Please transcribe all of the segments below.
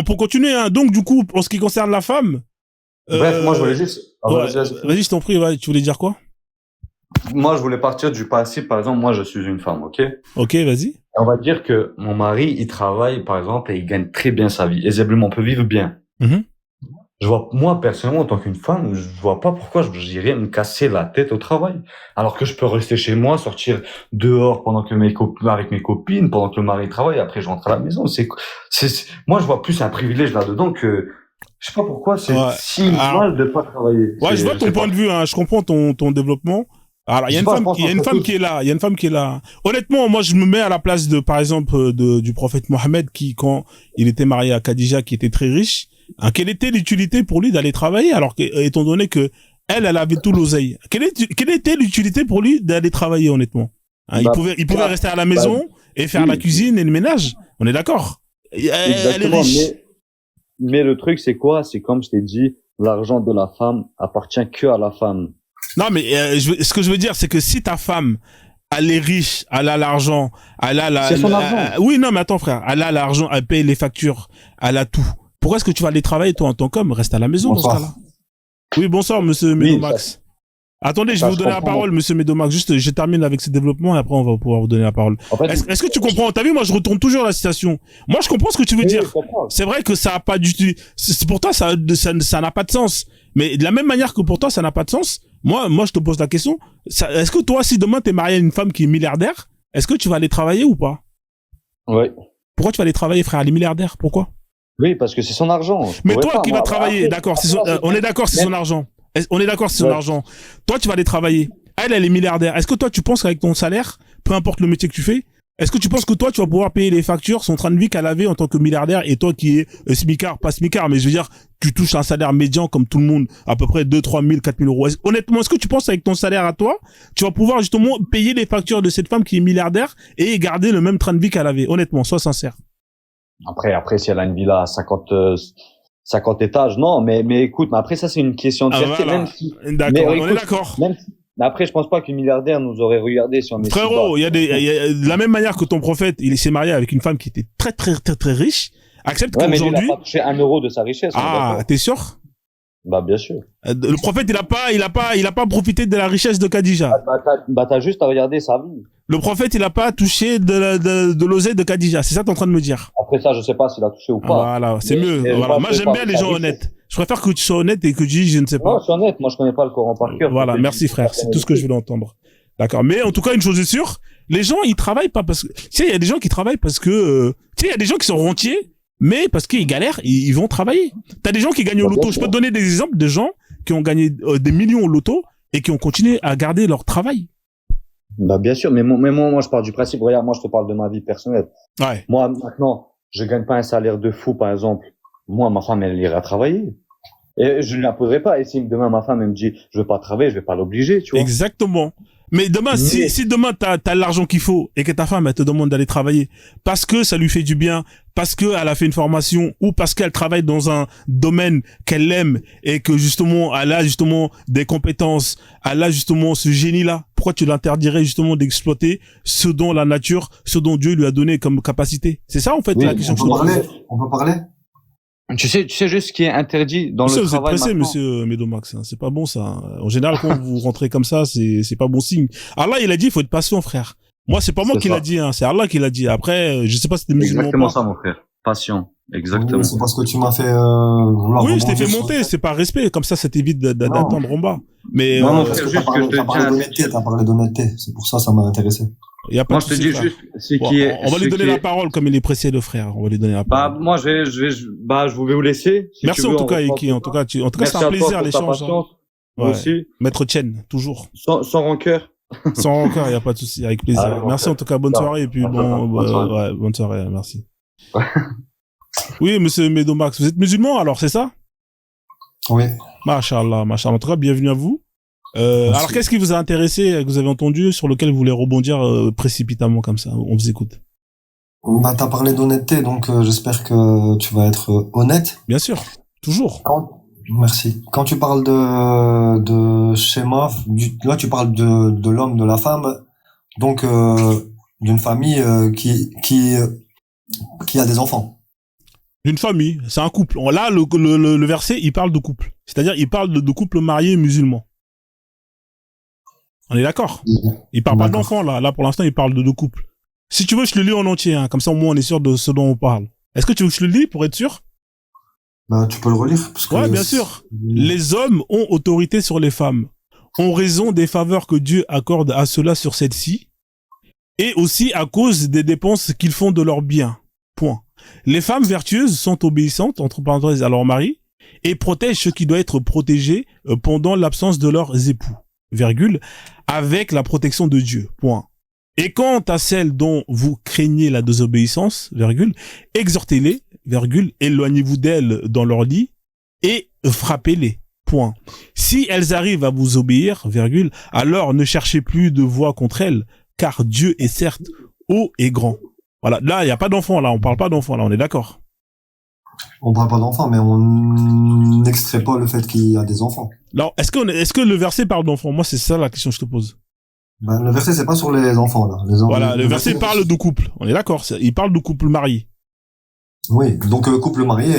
Pour continuer, hein, donc du coup, en ce qui concerne la femme, Bref, moi, je voulais juste. ouais, vas-y, je t'en prie, ouais, tu voulais dire quoi? Moi, je voulais partir du principe, par exemple, moi, je suis une femme, ok? Ok, vas-y. On va dire que mon mari, il travaille, par exemple, et il gagne très bien sa vie. Aisablement, on peut vivre bien. Mhm. Je vois, moi, personnellement, en tant qu'une femme, je vois pas pourquoi j'irais me casser la tête au travail. Alors que je peux rester chez moi, sortir dehors pendant que avec mes copines, pendant que le mari travaille, après je rentre à la maison. Moi, je vois plus un privilège là-dedans que, je sais pas pourquoi c'est Ouais. si Alors, mal de pas travailler. ouais, je vois Je ton sais point pas. de vue, hein, je comprends ton développement. Alors, Je sais pas, je pense il y qu'on a une serait femme qui est tous. là, il y a une femme qui est là. Honnêtement, moi, je me mets à la place de, par exemple, du prophète Mohammed qui, quand il était marié à Khadija, qui était très riche, hein, quelle était l'utilité pour lui d'aller travailler alors que, étant donné que elle avait tout l'oseille. Quelle était l'utilité pour lui d'aller travailler, honnêtement? Hein, Bah, il pouvait rester à la bah, maison et faire la oui, cuisine et le ménage. On est d'accord? Elle est exactement. riche. Mais le truc, c'est quoi? C'est comme je t'ai dit, l'argent de la femme appartient que à la femme. Non, mais ce que je veux dire, c'est que si ta femme, elle est riche, elle a l'argent, elle a C'est son argent. oui, non, mais attends, frère, elle a l'argent, elle paye les factures, elle a tout. Pourquoi est-ce que tu vas aller travailler, toi, en tant qu'homme? Reste à la maison, dans ce cas-là. Bonsoir. Oui, bonsoir, monsieur Oui, ça, Médomax. Attendez, je vais ça, vous je donner la comprends. parole, monsieur Médomax. Juste, je termine avec ce développement et après, on va pouvoir vous donner la parole. En fait, Est-ce que tu comprends? T'as vu, moi, je retourne toujours à la citation. Moi, je comprends ce que tu veux oui, je dire. comprends. C'est vrai que ça a pas du tout, c'est pour toi, ça n'a pas de sens. Mais de la même manière que pour toi, ça n'a pas de sens. Moi, je te pose la question. Est-ce que toi, si demain t'es marié à une femme qui est milliardaire, est-ce que tu vas aller travailler ou pas? Oui. Pourquoi tu vas aller travailler, frère? Elle est milliardaire. Pourquoi? Oui, parce que c'est son argent. Je Mais pourrais toi pas, qui vas moi. travailler, d'accord, on est d'accord, c'est son argent. On est d'accord, c'est son Ouais. argent. Toi, tu vas aller travailler. Elle est milliardaire. Est-ce que toi, tu penses qu'avec ton salaire, peu importe le métier que tu fais, est-ce que tu penses que toi, tu vas pouvoir payer les factures, son train de vie qu'elle avait en tant que milliardaire et toi qui es smicard, pas smicard, mais je veux dire, tu touches un salaire médian comme tout le monde, à peu près 2, 3 000, 4 000 euros. Honnêtement, est-ce que tu penses avec ton salaire à toi, tu vas pouvoir justement payer les factures de cette femme qui est milliardaire et garder le même train de vie qu'elle avait? Honnêtement, sois sincère. Après, si elle a une villa à 50 étages, non, mais écoute, mais après, ça, c'est une question de Ah, fierté, voilà. même si, D'accord, mais on est écoute, d'accord. même si, mais après, je pense pas qu'une milliardaire nous aurait regardé si on est si bas. Frérot, de la même manière que ton prophète, il s'est marié avec une femme qui était très, très, très, très riche, accepte Ouais, mais lui, il a qu'aujourd'hui, pas touché 1 euro de sa richesse, on est ah, d'accord. t'es sûr? Bah, bien sûr. Le prophète, il a pas profité de la richesse de Khadija. T'as juste à regarder sa vie. Le prophète, il a pas touché de l'oseille de Khadija. C'est ça que t'es en train de me dire. Après ça, je sais pas s'il a touché ou pas. Voilà, c'est mieux. Mais Voilà. Moi, je j'aime parle bien de les sa gens richesse. honnêtes. Je préfère que tu sois honnête et que tu dises, je ne sais Non, pas. je suis honnête, moi je connais pas le Coran par cœur. Voilà, merci frère. C'est tout ce que je voulais entendre. D'accord. Mais en tout cas, une chose est sûre, les gens, ils travaillent pas parce que, tu sais, il y a des gens qui travaillent parce que, tu sais, il y a des gens qui sont rentiers, mais parce qu'ils galèrent, ils vont travailler. T'as des gens qui gagnent au Bah, bien loto. Je peux sûr. te donner des exemples de gens qui ont gagné des millions au loto et qui ont continué à garder leur travail. Bah, bien sûr, mais moi, je pars du principe, regarde, moi, je te parle de ma vie personnelle. Ouais. Moi, maintenant, je gagne pas un salaire de fou, par exemple. Moi, ma femme, elle ira travailler. Et je ne l'imposerai pas. Et si demain, ma femme, elle me dit, je veux pas travailler, je vais pas l'obliger, tu vois. Exactement. Mais demain, Mais- si demain t'as l'argent qu'il faut et que ta femme elle te demande d'aller travailler parce que ça lui fait du bien, parce que elle a fait une formation ou parce qu'elle travaille dans un domaine qu'elle aime et que justement elle a justement des compétences, elle a justement ce génie-là, pourquoi tu l'interdirais justement d'exploiter ce dont la nature, ce dont Dieu lui a donné comme capacité? C'est ça en fait Oui, la question On que peut je te pose. parler? On peut parler? Tu sais juste ce qui est interdit dans Monsieur, le vous êtes travail pressé, maintenant. monsieur Médomax. Hein. C'est pas bon, ça. En général, quand vous rentrez comme ça, c'est pas bon signe. Allah, il a dit, il faut être patient, frère. Moi, c'est pas moi C'est qui ça. l'a dit, hein. C'est Allah qui l'a dit. Après, je sais pas si t'es musulman ou Exactement pas. ça, mon frère. Patient. Exactement. Oui, c'est parce que tu m'as fait vouloir Oui, je t'ai rebondir fait sur- monter, c'est par respect. Comme ça t'évite Non. d'attendre en bas. Mais, Non, mon Parce frère, que juste que je te t'as parlé tiens à d'honnêteté, dire. t'as parlé d'honnêteté. C'est pour ça, ça m'a intéressé. y a pas Moi, de je te souci, dis frère. juste ce Bon, qui est. on va lui ce donner qui la est- parole comme il est pressé, le frère. On va lui donner la Bah, parole. moi, je vais vous laisser. Si Merci tu en veux, tout on cas, reprend Eki. plus En tout tard. cas, c'était Merci un à toi plaisir, pour ta l'échange. Hein. patience. Vous Ouais. aussi. Maître Chen, toujours. Sans rancœur. Sans rancœur, y a pas de souci, avec plaisir. Allez, mon Merci frère. en tout cas, bonne Ciao. soirée et puis Bonne soirée. ouais, bonne soirée, merci. Oui, monsieur Médomax, vous êtes musulman alors, c'est ça? Oui. Masha'Allah, Masha'Allah. En tout cas, bienvenue à vous. Merci. Alors, qu'est-ce qui vous a intéressé, que vous avez entendu, sur lequel vous voulez rebondir précipitamment comme ça? On vous écoute. Bah, t'as parlé d'honnêteté, donc j'espère que tu vas être honnête. Bien sûr, toujours. Merci. Quand tu parles de schéma, là tu parles de l'homme, de la femme, donc d'une famille qui a des enfants. D'une famille, c'est un couple. Là, le verset, il parle de couple. C'est-à-dire, il parle de couple marié musulman. On est d'accord? Il parle pas d'enfants, là. Là, pour l'instant, il parle de couple. Si tu veux, je le lis en entier, hein. Comme ça, au moins, on est sûr de ce dont on parle. Est-ce que tu veux que je le lis pour être sûr? Bah, tu peux le relire, parce que Ouais, bien sûr. Les hommes ont autorité sur les femmes, en raison des faveurs que Dieu accorde à ceux-là sur celles-ci, et aussi à cause des dépenses qu'ils font de leurs biens. Point. Les femmes vertueuses sont obéissantes, entre parenthèses, à leur mari, et protègent ce qui doit être protégé pendant l'absence de leurs époux, virgule, avec la protection de Dieu. Point. Et quant à celles dont vous craignez la désobéissance, virgule, exhortez-les, virgule, éloignez-vous d'elles dans leur lit et frappez-les. Point. Si elles arrivent à vous obéir, virgule, alors ne cherchez plus de voix contre elles, car Dieu est certes haut et grand. Voilà, là, il n'y a pas d'enfants, là, on parle pas d'enfants, là, on est d'accord. On parle pas d'enfants, mais on n'extrait pas le fait qu'il y a des enfants. Alors, est-ce que le verset parle d'enfants? Moi, c'est ça la question que je te pose. Ben, le verset, c'est pas sur les enfants, là. Voilà, le verset parle de couple, on est d'accord, il parle de couple marié. Oui, donc couple marié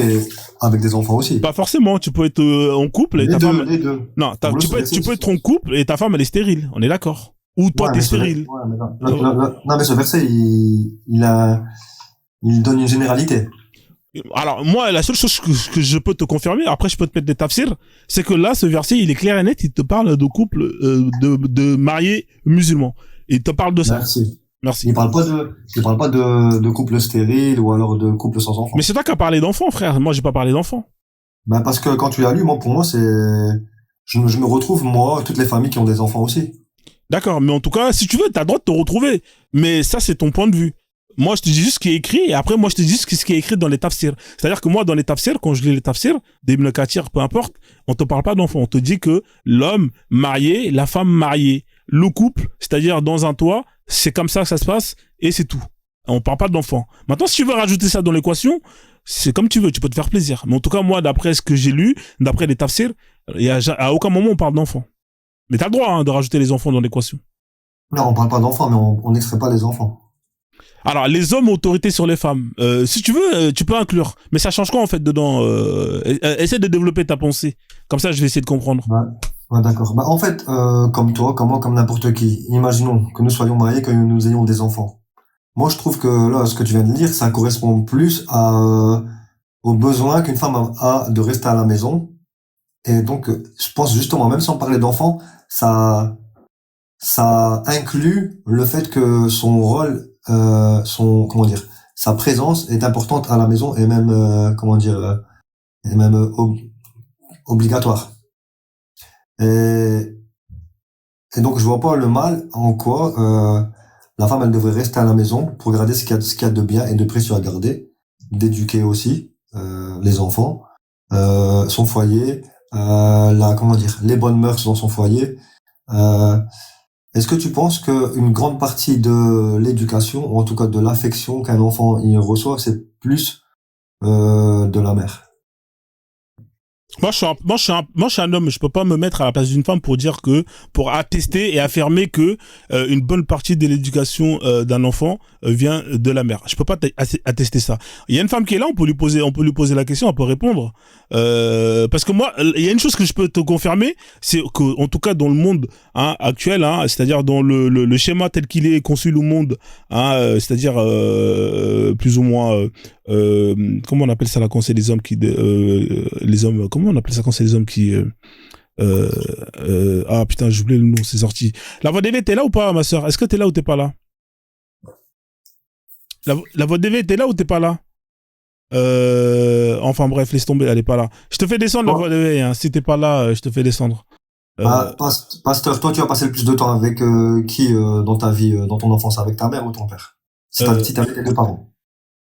avec des enfants aussi. Pas forcément, tu peux être en couple et ta femme... Les deux. Non, tu peux être en couple et ta femme, elle est stérile, on est d'accord. Ou toi, t'es stérile. Non, mais ce verset, il donne une généralité. Alors, moi, la seule chose que je peux te confirmer, après je peux te mettre des tafsirs, c'est que là, ce verset, il est clair et net, il te parle de couple, de mariés musulmans. Il te parle de ça. Merci. Il parle pas de couple stérile ou alors de couple sans enfants. Mais c'est toi qui as parlé d'enfants, frère. Moi, j'ai pas parlé d'enfants. Ben, parce que quand tu l'as lu, moi, pour moi, je me retrouve, moi, toutes les familles qui ont des enfants aussi. D'accord. Mais en tout cas, si tu veux, t'as le droit de te retrouver. Mais ça, c'est ton point de vue. Moi, je te dis juste ce qui est écrit, et après, moi, je te dis ce qui est écrit dans les tafsirs. C'est-à-dire que moi, dans les tafsirs, quand je lis les tafsirs, des Ibn Kathir, peu importe, on te parle pas d'enfant. On te dit que l'homme marié, la femme mariée, le couple, c'est-à-dire dans un toit, c'est comme ça que ça se passe, et c'est tout. On parle pas d'enfant. Maintenant, si tu veux rajouter ça dans l'équation, c'est comme tu veux, tu peux te faire plaisir. Mais en tout cas, moi, d'après ce que j'ai lu, d'après les tafsirs, à aucun moment on parle d'enfant. Mais t'as le droit, hein, de rajouter les enfants dans l'équation. Non, on parle pas d'enfants, mais on n'extrait pas les enfants. Alors, les hommes ont autorité sur les femmes. Si tu veux, tu peux inclure. Mais ça change quoi, en fait, dedans? Essaie de développer ta pensée. Comme ça, je vais essayer de comprendre. Ouais, d'accord. Bah, en fait, comme toi, comme n'importe qui, imaginons que nous soyons mariés, que nous ayons des enfants. Moi, je trouve que là, ce que tu viens de dire, ça correspond plus au besoin qu'une femme a de rester à la maison. Et donc, je pense justement, même sans parler d'enfants, ça inclut le fait que son rôle, sa présence est importante à la maison et même, obligatoire. Et donc, je vois pas le mal en quoi la femme, elle devrait rester à la maison pour garder ce qu'il y a de bien et de précieux à garder, d'éduquer aussi les enfants, son foyer, les bonnes mœurs dans son foyer. Est-ce que tu penses qu'une grande partie de l'éducation, ou en tout cas de l'affection qu'un enfant il reçoit, c'est plus de la mère? Moi, je suis un homme, je peux pas me mettre à la place d'une femme pour attester et affirmer que une bonne partie de l'éducation d'un enfant vient de la mère. Je peux pas attester ça. Il y a une femme qui est là, on peut lui poser la question, elle peut répondre. Parce que moi, il y a une chose que je peux te confirmer, c'est que, en tout cas, dans le monde actuel, c'est-à-dire dans le schéma tel qu'il est conçu le monde, c'est-à-dire plus ou moins, comment on appelle ça, la conseil des hommes les hommes, comment on appelle ça quand c'est les hommes qui putain, j'ai oublié le nom, c'est sorti. La voix DV, t'es là ou pas, ma sœur? Est-ce que t'es là ou t'es pas là? La voix DV, t'es là ou t'es pas là? Enfin bref, laisse tomber, elle est pas là. Je te fais descendre la voix DV, hein. Si t'es pas là, je te fais descendre. Pasteur, toi, tu as passé le plus de temps avec qui dans ta vie, dans ton enfance, avec ta mère ou ton père? Si t'avais tes deux parents.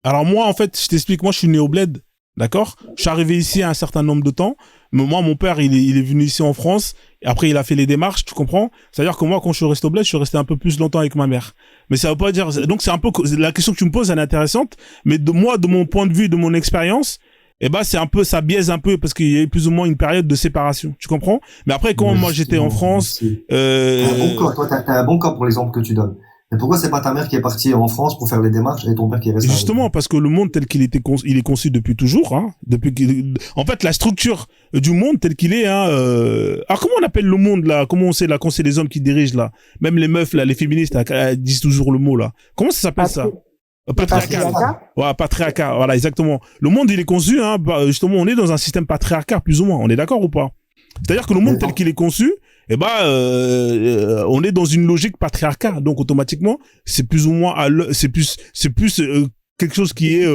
Alors moi, en fait, je t'explique, moi je suis né au bled. D'accord? Je suis arrivé ici à un certain nombre de temps. Mais moi, mon père, il est venu ici en France. Et après, il a fait les démarches, tu comprends? C'est-à-dire que moi, quand je suis resté au bled, je suis resté un peu plus longtemps avec ma mère. Mais ça veut pas dire, donc c'est un peu, la question que tu me poses, elle est intéressante. Mais de mon point de vue, de mon expérience, c'est un peu, ça biaise un peu parce qu'il y a eu plus ou moins une période de séparation. Tu comprends? Mais après, quand moi j'étais en France, t'as un bon cas pour l'exemple que tu donnes. Et pourquoi c'est pas ta mère qui est partie en France pour faire les démarches et ton père qui est resté à la Justement, maison? parce que le monde tel qu'il était il est conçu depuis toujours, hein, en fait, la structure du monde tel qu'il est, hein, alors comment on appelle le monde, là? Comment on sait, là, quand c'est les hommes qui dirigent, là? Même les meufs, là, les féministes, là, elles disent toujours le mot, là. Comment ça s'appelle, ça? Patriarcal. Patriarcat. Ouais, patriarcat. Voilà, exactement. Le monde, il est conçu, hein, justement, on est dans un système patriarcal, plus ou moins. On est d'accord ou pas? C'est-à-dire que le monde tel qu'il est conçu, eh ben, on est dans une logique patriarcale. Donc, automatiquement, c'est plus ou moins, c'est plus quelque chose qui est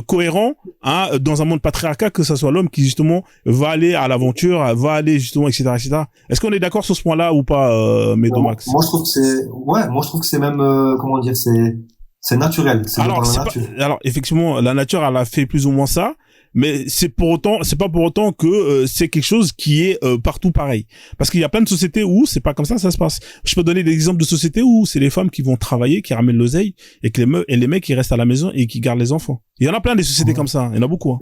cohérent, hein, dans un monde patriarcal, que ça soit l'homme qui justement va aller à l'aventure, va aller justement, etc., etc. Est-ce qu'on est d'accord sur ce point-là ou pas, Médomax? Moi, je trouve que moi, je trouve que c'est même, comment dire, c'est naturel. C'est de par la nature. Alors, effectivement, la nature, elle a fait plus ou moins ça. Mais c'est pas pour autant que c'est quelque chose qui est partout pareil. Parce qu'il y a plein de sociétés où c'est pas comme ça se passe. Je peux donner des exemples de sociétés où c'est les femmes qui vont travailler, qui ramènent l'oseille, et que les mecs qui restent à la maison et qui gardent les enfants. Il y en a plein des sociétés comme ça. Il y en a beaucoup. Hein.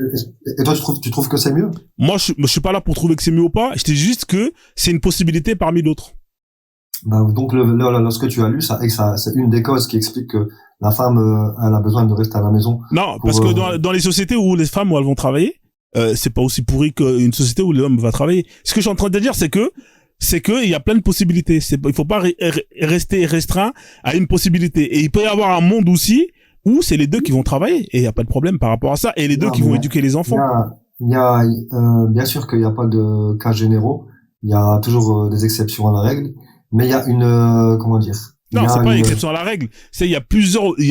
Et toi, tu trouves que c'est mieux? Moi, je suis pas là pour trouver que c'est mieux ou pas. Je dis juste que c'est une possibilité parmi d'autres. Bah, donc, ce que tu as lu, c'est une des causes qui explique que la femme, elle a besoin de rester à la maison. Non, parce que dans les sociétés où les femmes, où elles vont travailler, c'est pas aussi pourri qu'une société où l'homme va travailler. Ce que je suis en train de dire, c'est que il y a plein de possibilités. Il faut pas rester restreint à une possibilité. Et il peut y avoir un monde aussi où c'est les deux qui vont travailler et il y a pas de problème par rapport à ça, et les deux qui vont éduquer les enfants. Il y a bien sûr qu'il n'y a pas de cas généraux. Il y a toujours des exceptions à la règle. Mais il y a comment dire? Non, c'est pas une exception à la règle. Il y a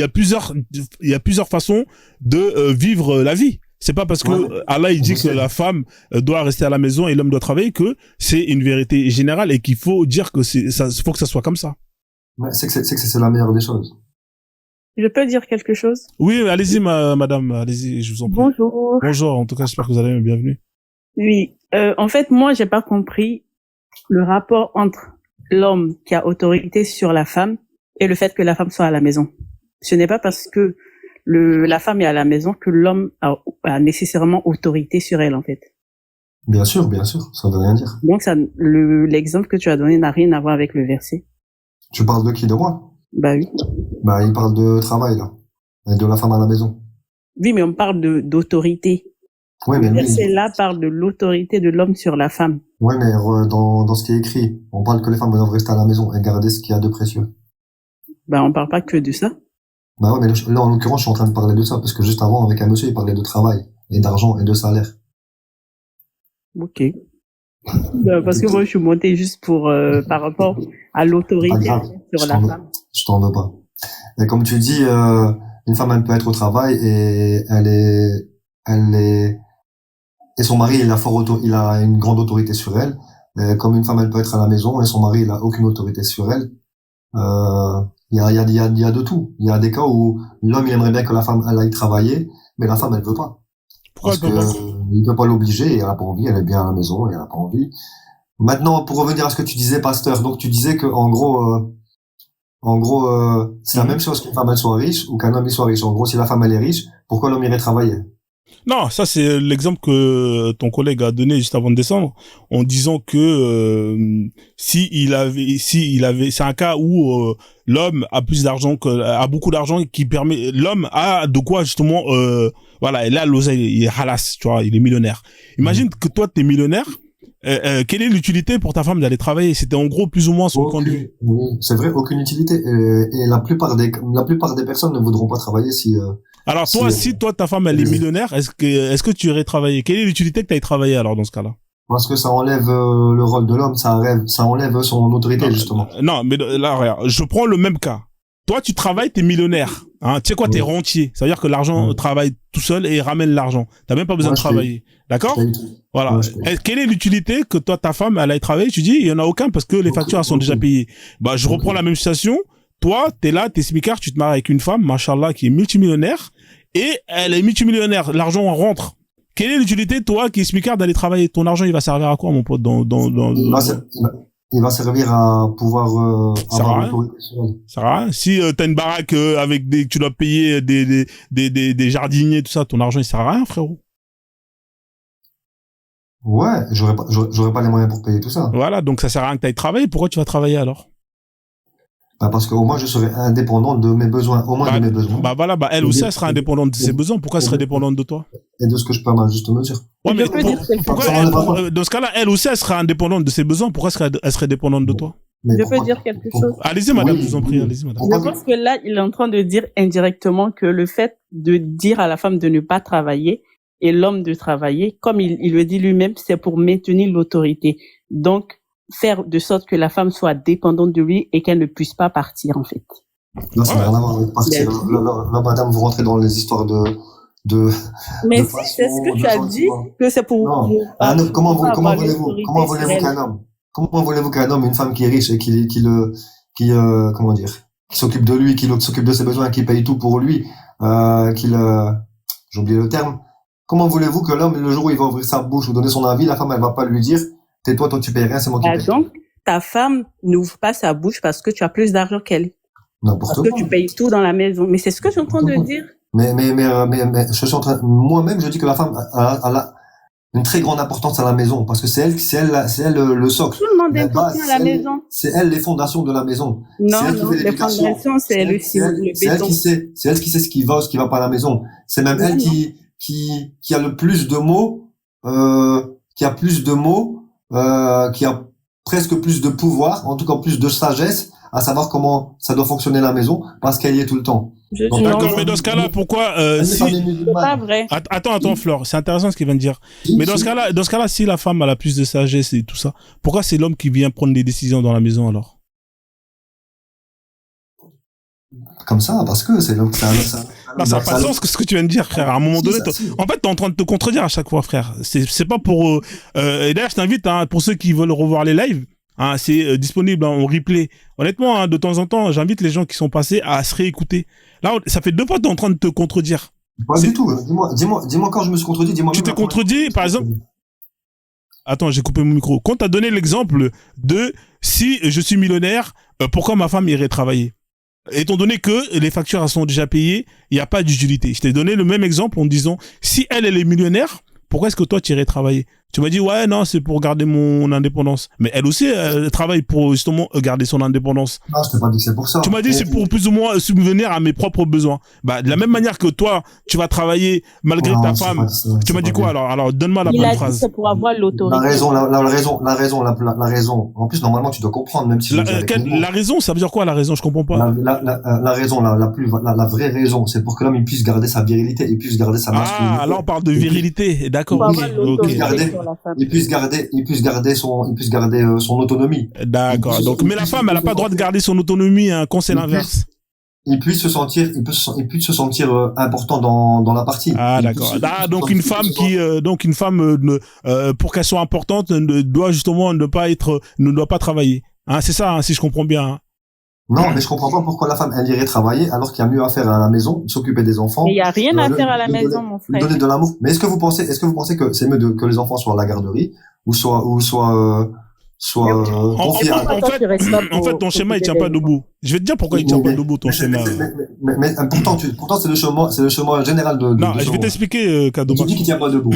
plusieurs façons de vivre la vie. C'est pas parce que Allah il dit que la femme doit rester à la maison et l'homme doit travailler que c'est une vérité générale et qu'il faut dire que faut que ça soit comme ça. Ouais, c'est que c'est la meilleure des choses. Je peux dire quelque chose? Oui, allez-y, madame, allez-y, je vous en prie. Bonjour. Bonjour, en tout cas, j'espère que vous allez bien, bienvenue. Oui, en fait, moi, j'ai pas compris le rapport entre l'homme qui a autorité sur la femme et le fait que la femme soit à la maison. Ce n'est pas parce que la femme est à la maison que l'homme a nécessairement autorité sur elle, en fait. Bien sûr, ça veut rien dire. Donc l'exemple que tu as donné n'a rien à voir avec le verset. Tu parles de qui? De moi? Bah oui. Bah, il parle de travail, là. Et de la femme à la maison. Oui, mais on parle d'autorité. Oui, mais le verset là parle de l'autorité de l'homme sur la femme. Oui, mais dans ce qui est écrit, on parle que les femmes doivent rester à la maison et garder ce qu'il y a de précieux. Bah, on parle pas que de ça. Bah ouais, mais là, en l'occurrence, je suis en train de parler de ça, parce que juste avant, avec un monsieur, il parlait de travail, et d'argent, et de salaire. Ok. Bah, parce que moi, je suis montée juste pour, par rapport à l'autorité sur la femme. Je t'en veux pas. Et comme tu dis, une femme, elle peut être au travail, et et son mari, il a une grande autorité sur elle. Et comme une femme, elle peut être à la maison, et son mari, il a aucune autorité sur elle. Il y a de tout. Il y a des cas où l'homme, il aimerait bien que la femme, elle aille travailler, mais la femme, elle veut pas. Pourquoi parce que il peut pas l'obliger, et elle a pas envie, elle est bien à la maison, et elle a pas envie. Maintenant, pour revenir à ce que tu disais, pasteur, donc tu disais que, en gros, c'est la même chose qu'une femme, elle soit riche, ou qu'un homme, il soit riche. En gros, si la femme, elle est riche, pourquoi l'homme irait travailler? Non, ça c'est l'exemple que ton collègue a donné juste avant de descendre, en disant que c'est un cas où l'homme a plus d'argent a beaucoup d'argent qui permet, l'homme a de quoi justement voilà, et là l'oseille, il est halas, tu vois, il est millionnaire. Imagine que toi t'es millionnaire. Quelle est l'utilité pour ta femme d'aller travailler? C'était en gros plus ou moins son point de vue. Oui, c'est vrai, aucune utilité. Et la plupart des personnes ne voudront pas travailler si. Alors toi, si toi ta femme elle est millionnaire, est-ce que tu irais travailler? Quelle est l'utilité que tu ailles travailler alors dans ce cas-là? Parce que ça enlève le rôle de l'homme, ça enlève son autorité justement. Non, mais là regarde, je prends le même cas. Toi, tu travailles, t'es millionnaire. Hein, tu sais quoi, t'es rentier. Ça veut dire que l'argent travaille tout seul et ramène l'argent. T'as même pas besoin de travailler. D'accord? Voilà. Quelle est l'utilité que toi, ta femme, elle aille travailler? Tu dis, il y en a aucun parce que les factures, elles sont déjà payées. Bah, je reprends la même situation. Toi, t'es là, t'es smicard, tu te maries avec une femme, machallah, qui est multimillionnaire. Et elle est multimillionnaire. L'argent rentre. Quelle est l'utilité, toi, qui est smicard, d'aller travailler? Ton argent, il va servir à quoi, mon pote, il va servir à pouvoir ça sert à rien. Si t'as une baraque avec tu dois payer des jardiniers, tout ça, ton argent il sert à rien, frérot. Ouais, j'aurais pas les moyens pour payer tout ça. Voilà, donc ça sert à rien que t'ailles travailler. Pourquoi tu vas travailler alors? Bah, parce qu'au moins, je serai indépendant de mes besoins, au moins de mes besoins. Bah voilà, bah elle aussi, elle sera indépendante de ses besoins. Pourquoi elle serait dépendante de toi? Et de ce que je peux à ma juste mesure. Ouais, mais Je peux dire quelque pourquoi chose. dans ce cas-là, elle aussi, elle sera indépendante de ses besoins. Pourquoi elle serait dépendante de toi? Mais Je pourquoi- peux dire quelque pourquoi- chose. Allez-y, madame, Oui, je vous en prie, oui. allez-y, madame. Je pense que là, il est en train de dire indirectement que le fait de dire à la femme de ne pas travailler et l'homme de travailler, comme il le dit lui-même, c'est pour maintenir l'autorité. Donc, faire de sorte que la femme soit dépendante de lui et qu'elle ne puisse pas partir, en fait. Là, ça n'a Ouais. rien à voir avec, parce que là, madame, vous rentrez dans les histoires de Mais de si, c'est ce que passion, tu de as dit, sentiment. que c'est pour... Non. pour- Un homme, comment pour avoir voulez-vous l'autorité sur elle. comment voulez-vous qu'un homme, une femme qui est riche et comment dire, qui s'occupe de lui, qui s'occupe de ses besoins, qui paye tout pour lui, j'ai oublié le terme. Comment voulez-vous que l'homme, le jour où il va ouvrir sa bouche ou donner son avis, la femme, elle va pas lui dire, tais-toi, toi tu payes rien, c'est moi qui Ah, paye. donc, ta femme n'ouvre pas sa bouche parce que tu as plus d'argent qu'elle. N'importe Parce que quoi. tu payes tout dans la maison. Mais c'est ce que je suis en train de dire. Mais, je suis moi-même, je dis que la femme a une très grande importance à la maison, parce que c'est elle le socle. Tout le monde est La base, important à la maison. C'est elle les fondations de la maison. Non, C'est elle qui non, fait les l'éducation. fondations, c'est le béton. C'est elle qui sait ce qui va pas à la maison. C'est même elle qui a le plus de mots, qui a presque plus de pouvoir, en tout cas plus de sagesse, à savoir comment ça doit fonctionner la maison, parce qu'elle y est tout le temps. Donc, D'accord, mais dans ce cas-là, pourquoi Elle n'est pas si... musulmane. Pas vrai. Attends, Flore, c'est intéressant ce qu'il vient de dire. Mais dans ce cas-là, si la femme a plus de sagesse et tout ça, pourquoi c'est l'homme qui vient prendre des décisions dans la maison alors? Comme ça, parce que c'est l'homme. Non, ça n'a pas de sens ce que tu viens de dire, frère. À un moment donné, en fait, t'es en train de te contredire à chaque fois, frère. C'est pas pour. Et d'ailleurs, je t'invite, hein, pour ceux qui veulent revoir les lives, hein, c'est disponible en replay. Honnêtement, hein, de temps en temps, j'invite les gens qui sont passés à se réécouter. Là, ça fait 2 fois que t'es en train de te contredire. Pas du tout. Dis-moi quand je me suis contredit. Dis-moi. Tu t'es contredit, par exemple. Attends, j'ai coupé mon micro. Quand t'as donné l'exemple de si je suis millionnaire, pourquoi ma femme irait travailler? Étant donné que les factures elles sont déjà payées, il n'y a pas d'utilité. Je t'ai donné le même exemple en disant, si elle est millionnaire, pourquoi est-ce que toi tu irais travailler? Tu m'as dit, ouais, non, c'est pour garder mon indépendance. Mais elle aussi, elle travaille pour justement garder son indépendance. Non, je t'ai pas dit que c'est pour ça. Tu m'as dit, c'est pour plus ou moins subvenir à mes propres besoins. Bah, de la même manière que toi, tu vas travailler malgré ta femme. Tu m'as dit quoi alors? Alors, donne-moi la Il bonne a dit phrase. c'est pour avoir l'autorité. La raison. En plus, normalement, tu dois comprendre, même si La raison, ça veut dire quoi la raison? Je comprends pas. la raison, la vraie raison, c'est pour que l'homme il puisse garder sa virilité, il puisse garder sa masculinité. Ah, là on parle de virilité. D'accord. Pour Ok. avoir Ok. l'autorité sur la femme. Il puisse garder son autonomie. D'accord. Donc, mais la femme, elle a pas le droit de garder son autonomie, hein, quand c'est l'inverse. Il puisse se sentir important dans la partie. Ah, d'accord. Ah, donc une femme pour qu'elle soit importante, ne doit justement ne doit pas travailler. Hein, c'est ça, hein, si je comprends bien. Hein. Non, mais je comprends pas pourquoi la femme, elle irait travailler alors qu'il y a mieux à faire à la maison, s'occuper des enfants. Mais il n'y a rien à faire à la maison, mon frère. Donner de l'amour. Mais est-ce que vous pensez que c'est mieux que les enfants soient à la garderie ou soient confiés à... En fait, ton schéma, il tient pas debout. Je vais te dire pourquoi il tient pas debout, ton schéma. Mais pourtant, c'est le chemin général de non, je vais t'expliquer, Kadoma. Tu dis qu'il tient pas debout.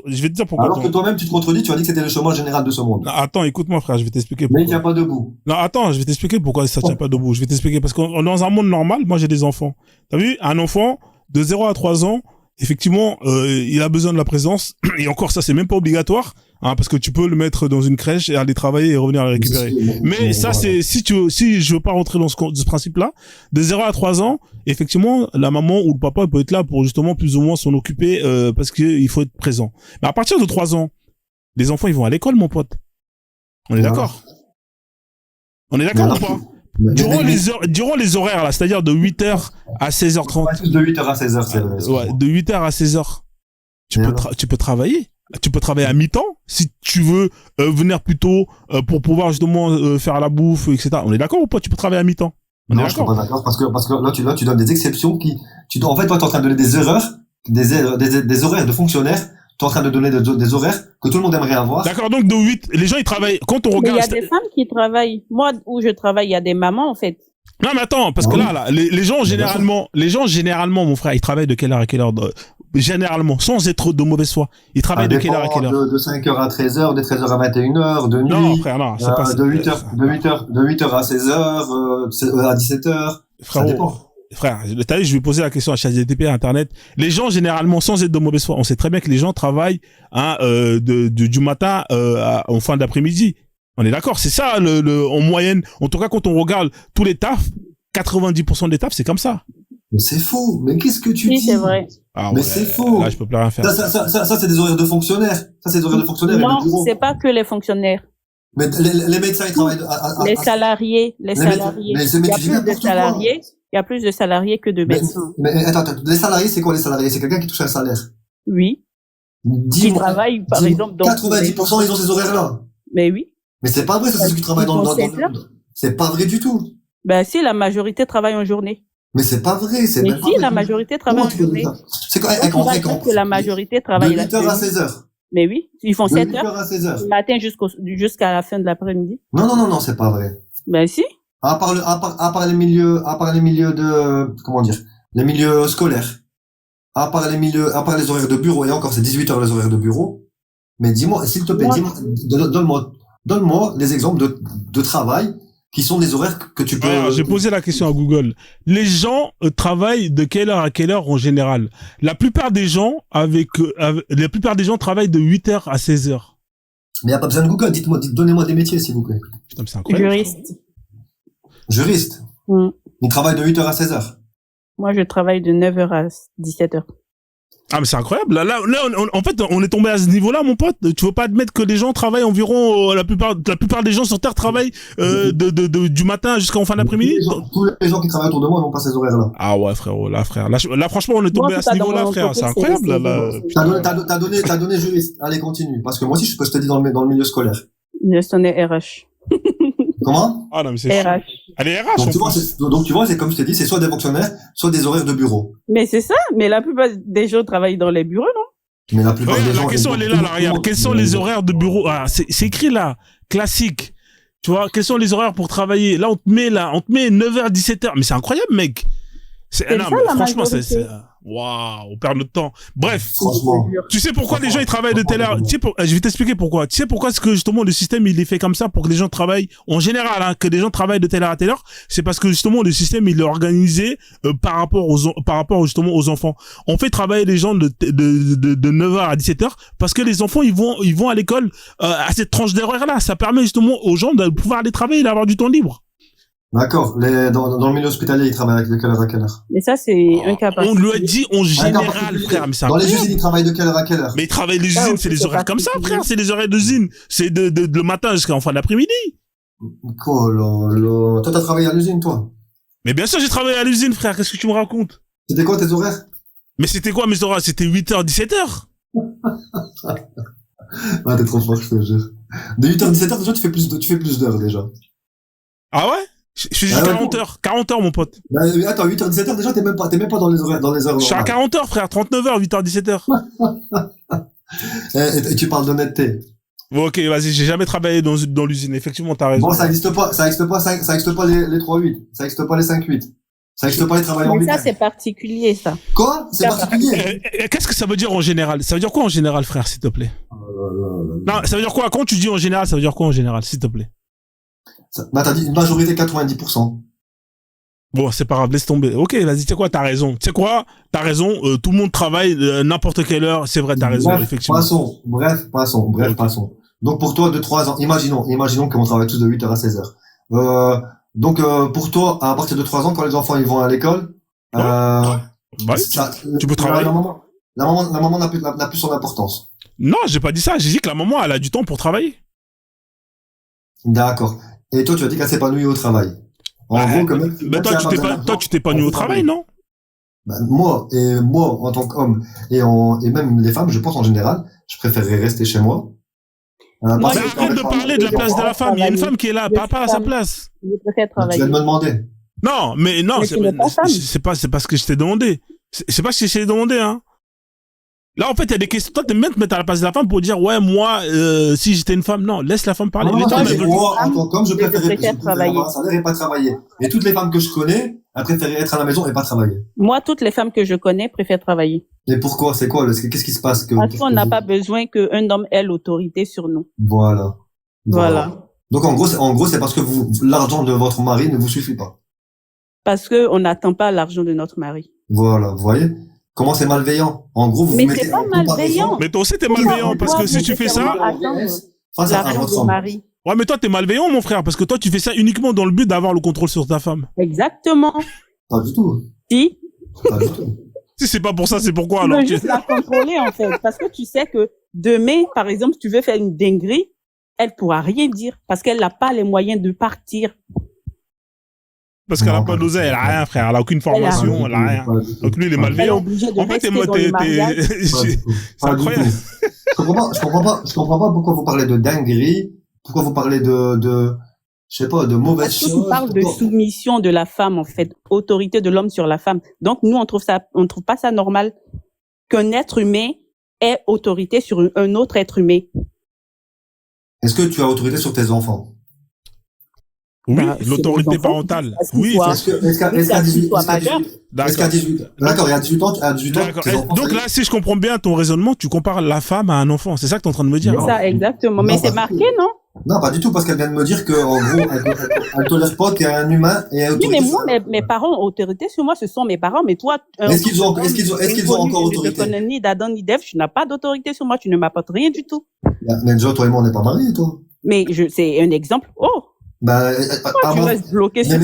Je vais te dire pourquoi. Alors que toi-même, tu te contredis, tu as dit que c'était le chemin général de ce monde. Non, attends, écoute-moi, frère, je vais t'expliquer pourquoi. Mais il tient pas debout. Non, attends, je vais t'expliquer pourquoi ça tient pas debout. Je vais t'expliquer parce que dans un monde normal, moi, j'ai des enfants. T'as vu? Un enfant de 0 à 3 ans, effectivement, il a besoin de la présence. Et encore, ça, c'est même pas obligatoire. Hein, parce que tu peux le mettre dans une crèche et aller travailler et revenir le récupérer. Mais ça, c'est, si je veux pas rentrer dans ce principe-là, de 0 à 3 ans, effectivement, la maman ou le papa peut être là pour justement plus ou moins s'en occuper, parce qu'il faut être présent. Mais à partir de 3 ans, les enfants, ils vont à l'école, mon pote. On est d'accord? On est d'accord ou pas? Durant les horaires, là, c'est-à-dire de 8h à 16h30. De 8h à 16h, c'est vrai. Ouais, de 8h à 16h. Tu peux travailler. Tu peux travailler à mi-temps si tu veux venir plus tôt pour pouvoir justement faire la bouffe, etc. On est d'accord ou pas? Tu peux travailler à mi-temps? Non, je suis pas d'accord parce que là tu donnes des exceptions en fait, toi, t'es en train de donner des erreurs, des horaires de fonctionnaires. T'es en train de donner des horaires que tout le monde aimerait avoir. D'accord, donc de 8, les gens ils travaillent. Quand on regarde. Mais il y a des femmes qui travaillent. Moi, où je travaille, il y a des mamans en fait. Non, mais attends, parce que là, les gens généralement, mon frère, ils travaillent de quelle heure à quelle heure généralement, sans être de mauvaise foi. Ils travaillent de quelle heure à quelle heure? De 5h à 13h, de 13h à 21h, de nuit. Non, frère, non, c'est pas de 8h à 16h, à 17h. Ça dépend. Frère, t'as vu, je vais poser la question à ChatGPT à Internet. Les gens, généralement, sans être de mauvaise foi, on sait très bien que les gens travaillent, du matin, en fin d'après-midi. On est d'accord, c'est ça, en moyenne. En tout cas, quand on regarde tous les tafs, 90% des tafs, c'est comme ça. Mais c'est faux. Mais qu'est-ce que tu dis? Oui, c'est vrai. Ah, mais ouais, c'est faux. Là, je peux plus rien faire. Ça, c'est des horaires de fonctionnaires. Ça, c'est des horaires de fonctionnaires. Non, c'est pas que les fonctionnaires. Mais les médecins, ils travaillent les salariés. Il y a plus de salariés. Il y a plus de salariés que de médecins. Mais attends, les salariés, c'est quoi les salariés? C'est quelqu'un qui touche un salaire. Oui. Qui travaille, par exemple, dans 90%, ils ont ces horaires-là. Mais oui. Mais c'est pas vrai, ça, c'est ceux qui travaillent dans c'est pas vrai du tout. Ben, si, la majorité travaille en journée. Mais c'est pas vrai, c'est mais si, la majorité travaille en journée. C'est quoi, que la majorité travaille de 8h à 16h. Mais oui, ils font 7 heures. 8h à 16h. Du matin jusqu'à la fin de l'après-midi. Non, c'est pas vrai. Ben si. À part les milieux de, comment dire, les milieux scolaires. À part les horaires de bureau, et encore, c'est 18h les horaires de bureau. Mais dis-moi, s'il te plaît, donne-moi les exemples de travail qui sont des horaires que tu peux... Alors, j'ai posé la question à Google. Les gens travaillent de quelle heure à quelle heure en général? La plupart des gens travaillent de 8h à 16h. Mais y a pas besoin de Google, donnez-moi des métiers, s'il vous plaît. Putain, mais c'est incroyable. Juriste. Il travaille de 8h à 16h. Moi, je travaille de 9h à 17h. Ah, mais c'est incroyable. Là, en fait, on est tombé à ce niveau-là, mon pote. Tu veux pas admettre que les gens travaillent environ, la plupart des gens sur Terre travaillent, du matin jusqu'en fin d'après-midi? Tous les gens qui travaillent autour de moi n'ont pas ces horaires-là. Ah ouais, frérot, là, franchement, on est tombé à ce niveau-là, frère. C'est incroyable, là. T'as donné juriste. Allez, continue. Parce que moi aussi, je te dis dans le milieu scolaire. Gestionnaire RH. Comment? Ah non, mais c'est RH. Allez, RH. Donc tu vois, c'est comme je t'ai dit, c'est soit des fonctionnaires, soit des horaires de bureau. Mais c'est ça, mais la plupart des gens travaillent dans les bureaux, non? Mais la plupart des gens... La question, elle est là, regarde. Quels sont les horaires de bureau? Ah, c'est écrit là, classique. Tu vois, quels sont les horaires pour travailler? Là, on te met 9h, 17h. Mais c'est incroyable, mec. Franchement, c'est waouh, on perd notre temps. Bref, tu sais pourquoi les gens ils travaillent de telle heure? Je vais t'expliquer pourquoi. Tu sais pourquoi est-ce que justement le système il est fait comme ça pour que les gens travaillent en général, hein, que les gens travaillent de telle heure à telle heure? C'est parce que justement le système il est organisé par rapport justement aux enfants. On fait travailler les gens de 9h à 17h parce que les enfants ils vont à l'école à cette tranche d'horaire là. Ça permet justement aux gens de pouvoir aller travailler et d'avoir du temps libre. D'accord. Dans le milieu hospitalier, ils travaillent de quelle heure à quelle heure? Mais ça, c'est un cas particulier. On lui a dit en général, frère. Mais dans les usines, ils travaillent de quelle heure à quelle heure? Mais ils travaillent les usines, c'est les horaires comme ça, frère. C'est les horaires d'usine. C'est de le matin jusqu'en fin d'après-midi. Oh là là. Toi, t'as travaillé à l'usine, toi? Mais bien sûr, j'ai travaillé à l'usine, frère. Qu'est-ce que tu me racontes? C'était quoi tes horaires? Mais c'était quoi mes horaires? C'était 8h, 17h. Ah, t'es trop fort, je te jure. De 8h, 17h, déjà, tu fais plus d'heures, déjà. Ah ouais? Je fais juste 40 heures. 40 heures, mon pote. Attends, 8h, 17h, déjà, t'es même pas dans les heures. Je suis à 40 heures, frère. 39 heures, 8h, 17h. Et tu parles d'honnêteté. Bon, ok, vas-y, j'ai jamais travaillé dans l'usine. Effectivement, t'as raison. Bon, ça existe pas les 3-8. Ça existe pas les 5-8. Ça existe pas les travailleurs en Mais week-end. ça, c'est particulier, ça. Quoi? C'est particulier. Qu'est-ce que ça veut dire en général? Ça veut dire quoi en général, frère, s'il te plaît? Non, ça veut dire quoi? Quand tu dis en général, ça veut dire quoi en général, s'il te plaît? Bah, t'as dit une majorité 90%. Bon, c'est pas grave, laisse tomber. Ok, vas-y, tu sais quoi, t'as raison. Tu sais quoi, t'as raison, tout le monde travaille n'importe quelle heure, c'est vrai, t'as raison, effectivement. Passons. Donc pour toi, de 3 ans, imaginons qu'on travaille tous de 8h à 16h. Donc pour toi, à partir de 3 ans, quand les enfants ils vont à l'école, tu peux travailler. La maman n'a plus son importance. Non, j'ai pas dit ça, j'ai dit que la maman, elle a du temps pour travailler. D'accord. Et toi, tu as dit qu'elle s'épanouit au travail. En gros, quand même. Mais toi, tu t'épanouis au travail, non? Moi, en tant qu'homme, et même les femmes, je pense en général, je préférerais rester chez moi. Arrête de parler de la place de la femme. Il y a une femme qui est là, pas à sa place. Je préfère travailler. Tu viens de me demander. Non, c'est pas ce que je t'ai demandé. C'est pas ce que je t'ai demandé, hein. Là, en fait, il y a des questions. Toi, t'aimes bien te mettre à la place de la femme pour dire, ouais, moi, si j'étais une femme, non, laisse la femme parler. Non, Les non, femmes, mais elles veulent- moi, comme je préfère préférais travailler. avoir un salaire et pas travailler. Et toutes les femmes que je connais, elles préféraient être à la maison et pas travailler. Moi, toutes les femmes que je connais préfèrent travailler. Et pourquoi? C'est quoi? Qu'est-ce qui se passe Parce qu'on n'a pas besoin qu'un homme ait l'autorité sur nous. Voilà. Voilà. Donc, en gros, c'est parce que l'argent de votre mari ne vous suffit pas. Parce que on n'attend pas l'argent de notre mari. Voilà. Vous voyez? Comment c'est malveillant? En gros, vous Mais vous mettez c'est pas en comparaison malveillant. Mais toi aussi, t'es malveillant parce que si tu fais ça, face à L'argent votre du homme. mari. ouais, mais toi, t'es malveillant, mon frère, parce que toi, tu fais ça uniquement dans le but d'avoir le contrôle sur ta femme. Exactement. Pas du tout. Si, Pas du tout. Si c'est pas pour ça, c'est pourquoi tu alors? veux juste la contrôler, en fait. Parce que tu sais que demain, par exemple, si tu veux faire une dinguerie, elle pourra rien dire parce qu'elle n'a pas les moyens de partir. Parce qu'elle a Non, pas pas du d'oseille, tout. elle a rien, frère. Elle a aucune formation, elle a rien. Pas du tout. Donc lui, il est Elle est malveillant. obligée de En fait, rester moi, dans le mariage. Pas du tout. c'est Pas du incroyable. tout. Je comprends pas pourquoi vous parlez de dinguerie, pourquoi vous parlez je sais pas, de mauvaises Parce que choses. tu parles de pourquoi- soumission de la femme, en fait, autorité de l'homme sur la femme. Donc, nous, on trouve pas ça normal qu'un être humain ait autorité sur un autre être humain. Est-ce que tu as autorité sur tes enfants? Oui, Bah, c'est l'autorité les enfants. parentale. Parce qu'ils Oui, soient- Est-ce qu'à Oui, 18 soit majeur. D'accord, il y a 18 ans, D'accord. tes enfants, Donc ça y est. là, si je comprends bien ton raisonnement, tu compares la femme à un enfant. C'est ça que tu es en train de me dire. Non. C'est ça, exactement. Non, Mais c'est pas marqué, du tout. non? Non, pas du tout, parce qu'elle vient de me dire que, en gros, elle tolère pas qu'un humain ait Oui, autorité. mais sur moi, un- mes parents ont autorité sur moi, ce sont mes parents, mais toi, Est-ce qu'ils ont encore Je ne autorité? te connais ni d'Adam ni d'Ève, tu n'as pas d'autorité sur moi, tu ne m'apportes rien du tout. Mais déjà, toi et moi, on n'est pas mariés, toi. Mais c'est un exemple. Oh, Bah, pourquoi tu restes bloqué sur ça?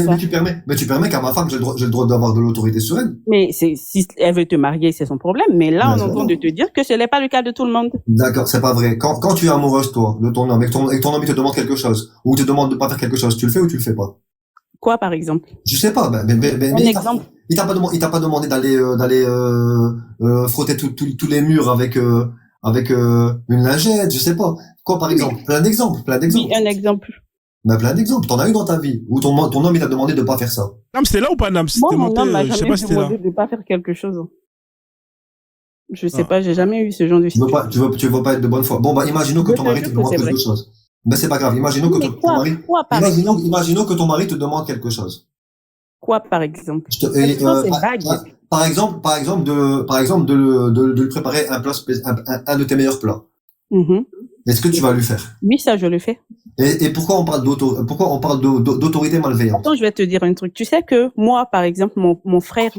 mais tu permets qu'à ma femme, j'ai le droit d'avoir de l'autorité sur elle. Mais si elle veut te marier, c'est son problème. Mais là, on est en train de te dire que ce n'est pas le cas de tout le monde. D'accord, c'est pas vrai. Quand tu es amoureuse, toi, de ton homme, et que ton homme, il te demande quelque chose, ou te demande de pas faire quelque chose, tu le fais ou tu le fais pas? Quoi, par exemple? Je sais pas, Un exemple. il t'a pas demandé d'aller frotter tous les murs avec une lingette, je sais pas. Quoi, par exemple? Plein d'exemples. Oui, un exemple. Ben, plein d'exemples. T'en as eu dans ta vie où ton homme, il t'a demandé de pas faire ça. Nam, c'était là ou pas, Nam? Moi, C'était mon monté, homme m'a je sais jamais pas si c'était là. demandé de pas faire quelque chose. Je sais Ah. pas, j'ai jamais eu ce genre de situation. Tu veux pas être de bonne foi. Bon, bah, imaginons que Je ton te mari jure te que demande c'est quelque vrai. chose. Ben, c'est pas grave. Imaginons que Mais ton mari, quoi, par exemple? imaginons que ton mari te demande quelque chose. Quoi, par exemple? Je te- et, Non, c'est par- vague. par exemple, de lui préparer un plat, un de tes meilleurs plats. Mhm. Est-ce que tu vas lui faire? Oui, ça, je le fais. Et pourquoi on parle d'autorité malveillante? Attends, je vais te dire un truc. Tu sais que moi, par exemple, mon frère,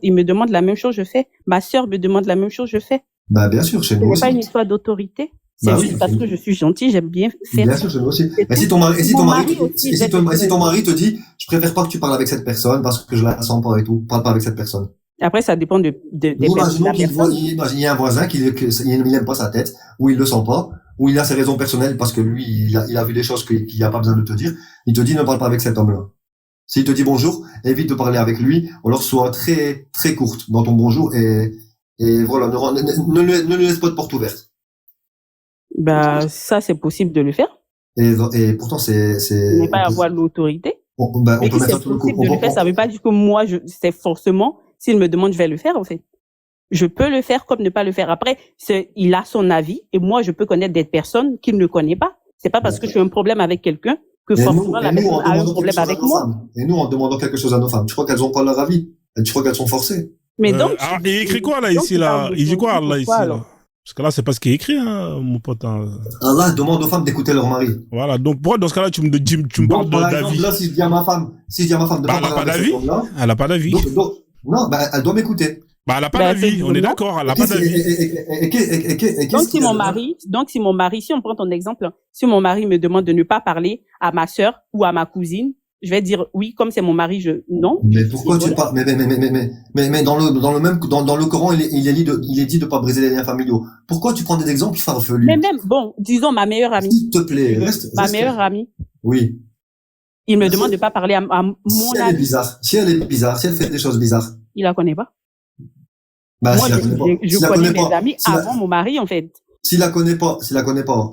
il me demande la même chose, je fais. Ma sœur me demande la même chose, je fais. Bah, bien sûr, chez Ce nous n'est aussi. pas une histoire d'autorité. C'est Bah juste oui. parce que je suis gentille, j'aime bien faire. Bien sûr, chez nous aussi. C'est Et si tout. ton mari, Mon mari aussi, si ton mari te dit, je préfère pas que tu parles avec cette personne parce que je la sens pas et tout, parle pas avec cette personne. Après, ça dépend des personnes. Imaginons de la personne. il y a un voisin il aime pas sa tête, ou il le sent pas, ou il a ses raisons personnelles parce que lui, il a vu des choses qu'il a pas besoin de te dire. Il te dit, ne parle pas avec cet homme-là. S'il te dit bonjour, évite de parler avec lui, ou alors sois très, très courte dans ton bonjour et voilà, ne lui laisse pas de porte ouverte. Bah, ça, c'est possible de le faire. Et pourtant, Ne pas avoir l'autorité. on Mais peut si mettre c'est sur le coup. possible de le faire, ça veut pas dire que moi, c'est forcément, s'il me demande, je vais le faire, en fait. Je peux le faire comme ne pas le faire. Après, il a son avis et moi, je peux connaître des personnes qu'il ne connaît pas. C'est pas parce que j'ai un problème avec quelqu'un que forcément la personne a un problème avec moi. Et nous, en demandant quelque chose à nos femmes, tu crois qu'elles ont pas leur avis? Tu crois qu'elles sont forcées? Mais donc, Ah, il écrit quoi là, donc, ici, tu là? parles de Il dit quoi politique, là, ici, pourquoi, là? alors Parce que là, c'est pas ce qui est écrit, hein, mon pote. Hein. Allah demande aux femmes d'écouter leur mari. Voilà. Donc, pourquoi dans ce cas-là, tu me parles Donc, par exemple, d'avis? là, si je dis à ma femme de Bah, elle a parler pas avec d'avis. cet homme-là, Elle a pas d'avis. non, bah, elle doit m'écouter. Bah, elle a pas Bah, d'avis. On est effectivement. d'accord. Elle a pas d'avis. donc si mon mari, si on prend ton exemple, si mon mari me demande de ne pas parler à ma sœur ou à ma cousine, je vais dire oui, comme c'est mon mari, non. Mais pourquoi tu parles? Mais dans le Coran, il est dit de pas briser les liens familiaux. Pourquoi tu prends des exemples farfelus? Mais même, bon, disons ma meilleure amie. S'il te plaît, reste. Meilleure amie. Oui. Il me demande de pas parler à mon Si elle est ami. bizarre, si elle fait des choses bizarres. Il la connaît pas. Bah, Moi, si la connaît pas. je Si la connais connaît mes pas. amis Si la- avant mon mari, en fait. S'il la connaît pas, je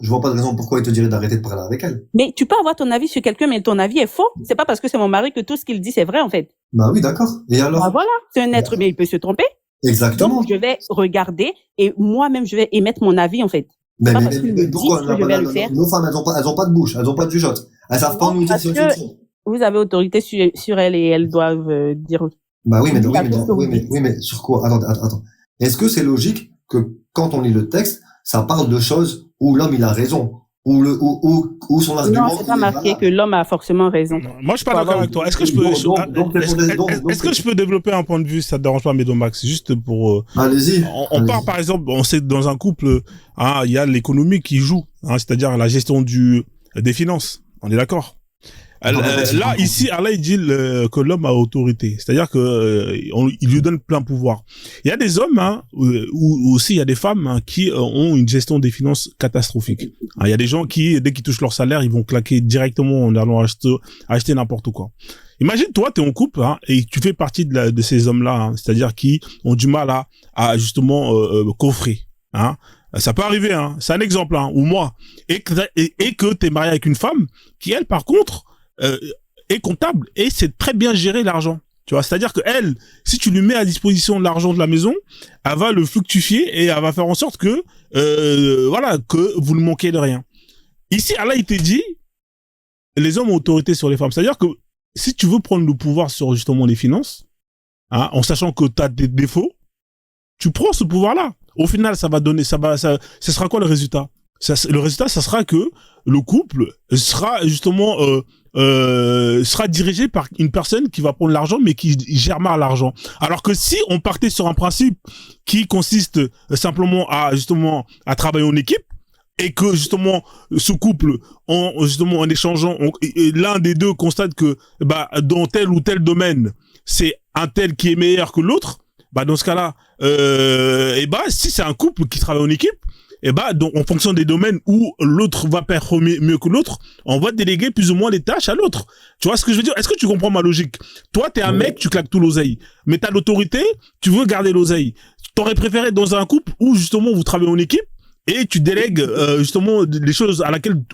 vois pas de raison pourquoi il te dirait d'arrêter de parler avec elle. Mais tu peux avoir ton avis sur quelqu'un, mais ton avis est faux. C'est pas parce que c'est mon mari que tout ce qu'il dit, c'est vrai, en fait. Bah oui, d'accord. Et alors? Bah voilà, c'est un être humain, il peut se tromper. Exactement. Donc, je vais regarder et moi-même, je vais émettre mon avis, en fait. Mais, Pas mais, parce mais, qu'ils mais me pourquoi disent que je vais le faire. nos femmes, elles ont pas de bouche, elles ont pas de jugeote. Elles savent pas Non, nous dire parce si on que fait. vous avez autorité sur elles et elles doivent dire. Bah oui, mais, Vous oui, savez mais, ce que vous oui, mais, dites. oui, mais sur quoi? Attends. Est-ce que c'est logique que quand on lit le texte, ça parle de choses où l'homme il a raison, où son Non, argument c'est pas il est marqué valable? que l'homme a forcément raison. Moi, je suis pas Faut d'accord avoir- avec toi. Est-ce que je peux, est-ce que je peux développer un point de vue, si ça te dérange pas, Médomax, juste pour, Allez-y. on part par exemple, on sait que dans un couple, hein, il y a l'économie qui joue, hein, c'est-à-dire la gestion des finances. On est d'accord. Là, ici, Allah il dit que l'homme a autorité, c'est-à-dire que il lui donne plein pouvoir. Il y a des hommes, hein, ou aussi il y a des femmes hein, qui ont une gestion des finances catastrophique. Hein, il y a des gens qui, dès qu'ils touchent leur salaire, ils vont claquer directement en allant acheter n'importe quoi. Imagine, toi, t'es en couple hein, et tu fais partie de ces hommes-là, hein, c'est-à-dire qui ont du mal à justement coffrer. Hein. Ça peut arriver, hein. C'est un exemple, hein, ou moi, et que t'es marié avec une femme qui, elle, par contre, est comptable et sait très bien gérer l'argent. Tu vois, c'est-à-dire que elle, si tu lui mets à disposition de l'argent de la maison, elle va le fructifier et elle va faire en sorte que, voilà, que vous ne manquez de rien. Ici, Allah, il te dit, les hommes ont autorité sur les femmes. C'est-à-dire que si tu veux prendre le pouvoir sur justement les finances, hein, en sachant que tu as des défauts, tu prends ce pouvoir-là. Au final, ça sera quoi le résultat? Le résultat, ça sera que le couple sera justement sera dirigé par une personne qui va prendre l'argent mais qui gère mal l'argent. Alors que si on partait sur un principe qui consiste simplement à travailler en équipe et que justement ce couple en échangeant l'un des deux constate que dans tel ou tel domaine c'est un tel qui est meilleur que l'autre, dans ce cas-là si c'est un couple qui travaille en équipe, donc, en fonction des domaines où l'autre va performer mieux que l'autre, on va déléguer plus ou moins les tâches à l'autre. Tu vois ce que je veux dire? Est-ce que tu comprends ma logique? Toi, t'es un mec, tu claques tout l'oseille. Mais t'as l'autorité, tu veux garder l'oseille. T'aurais préféré dans un couple où, justement, vous travaillez en équipe et tu délègues, justement, les choses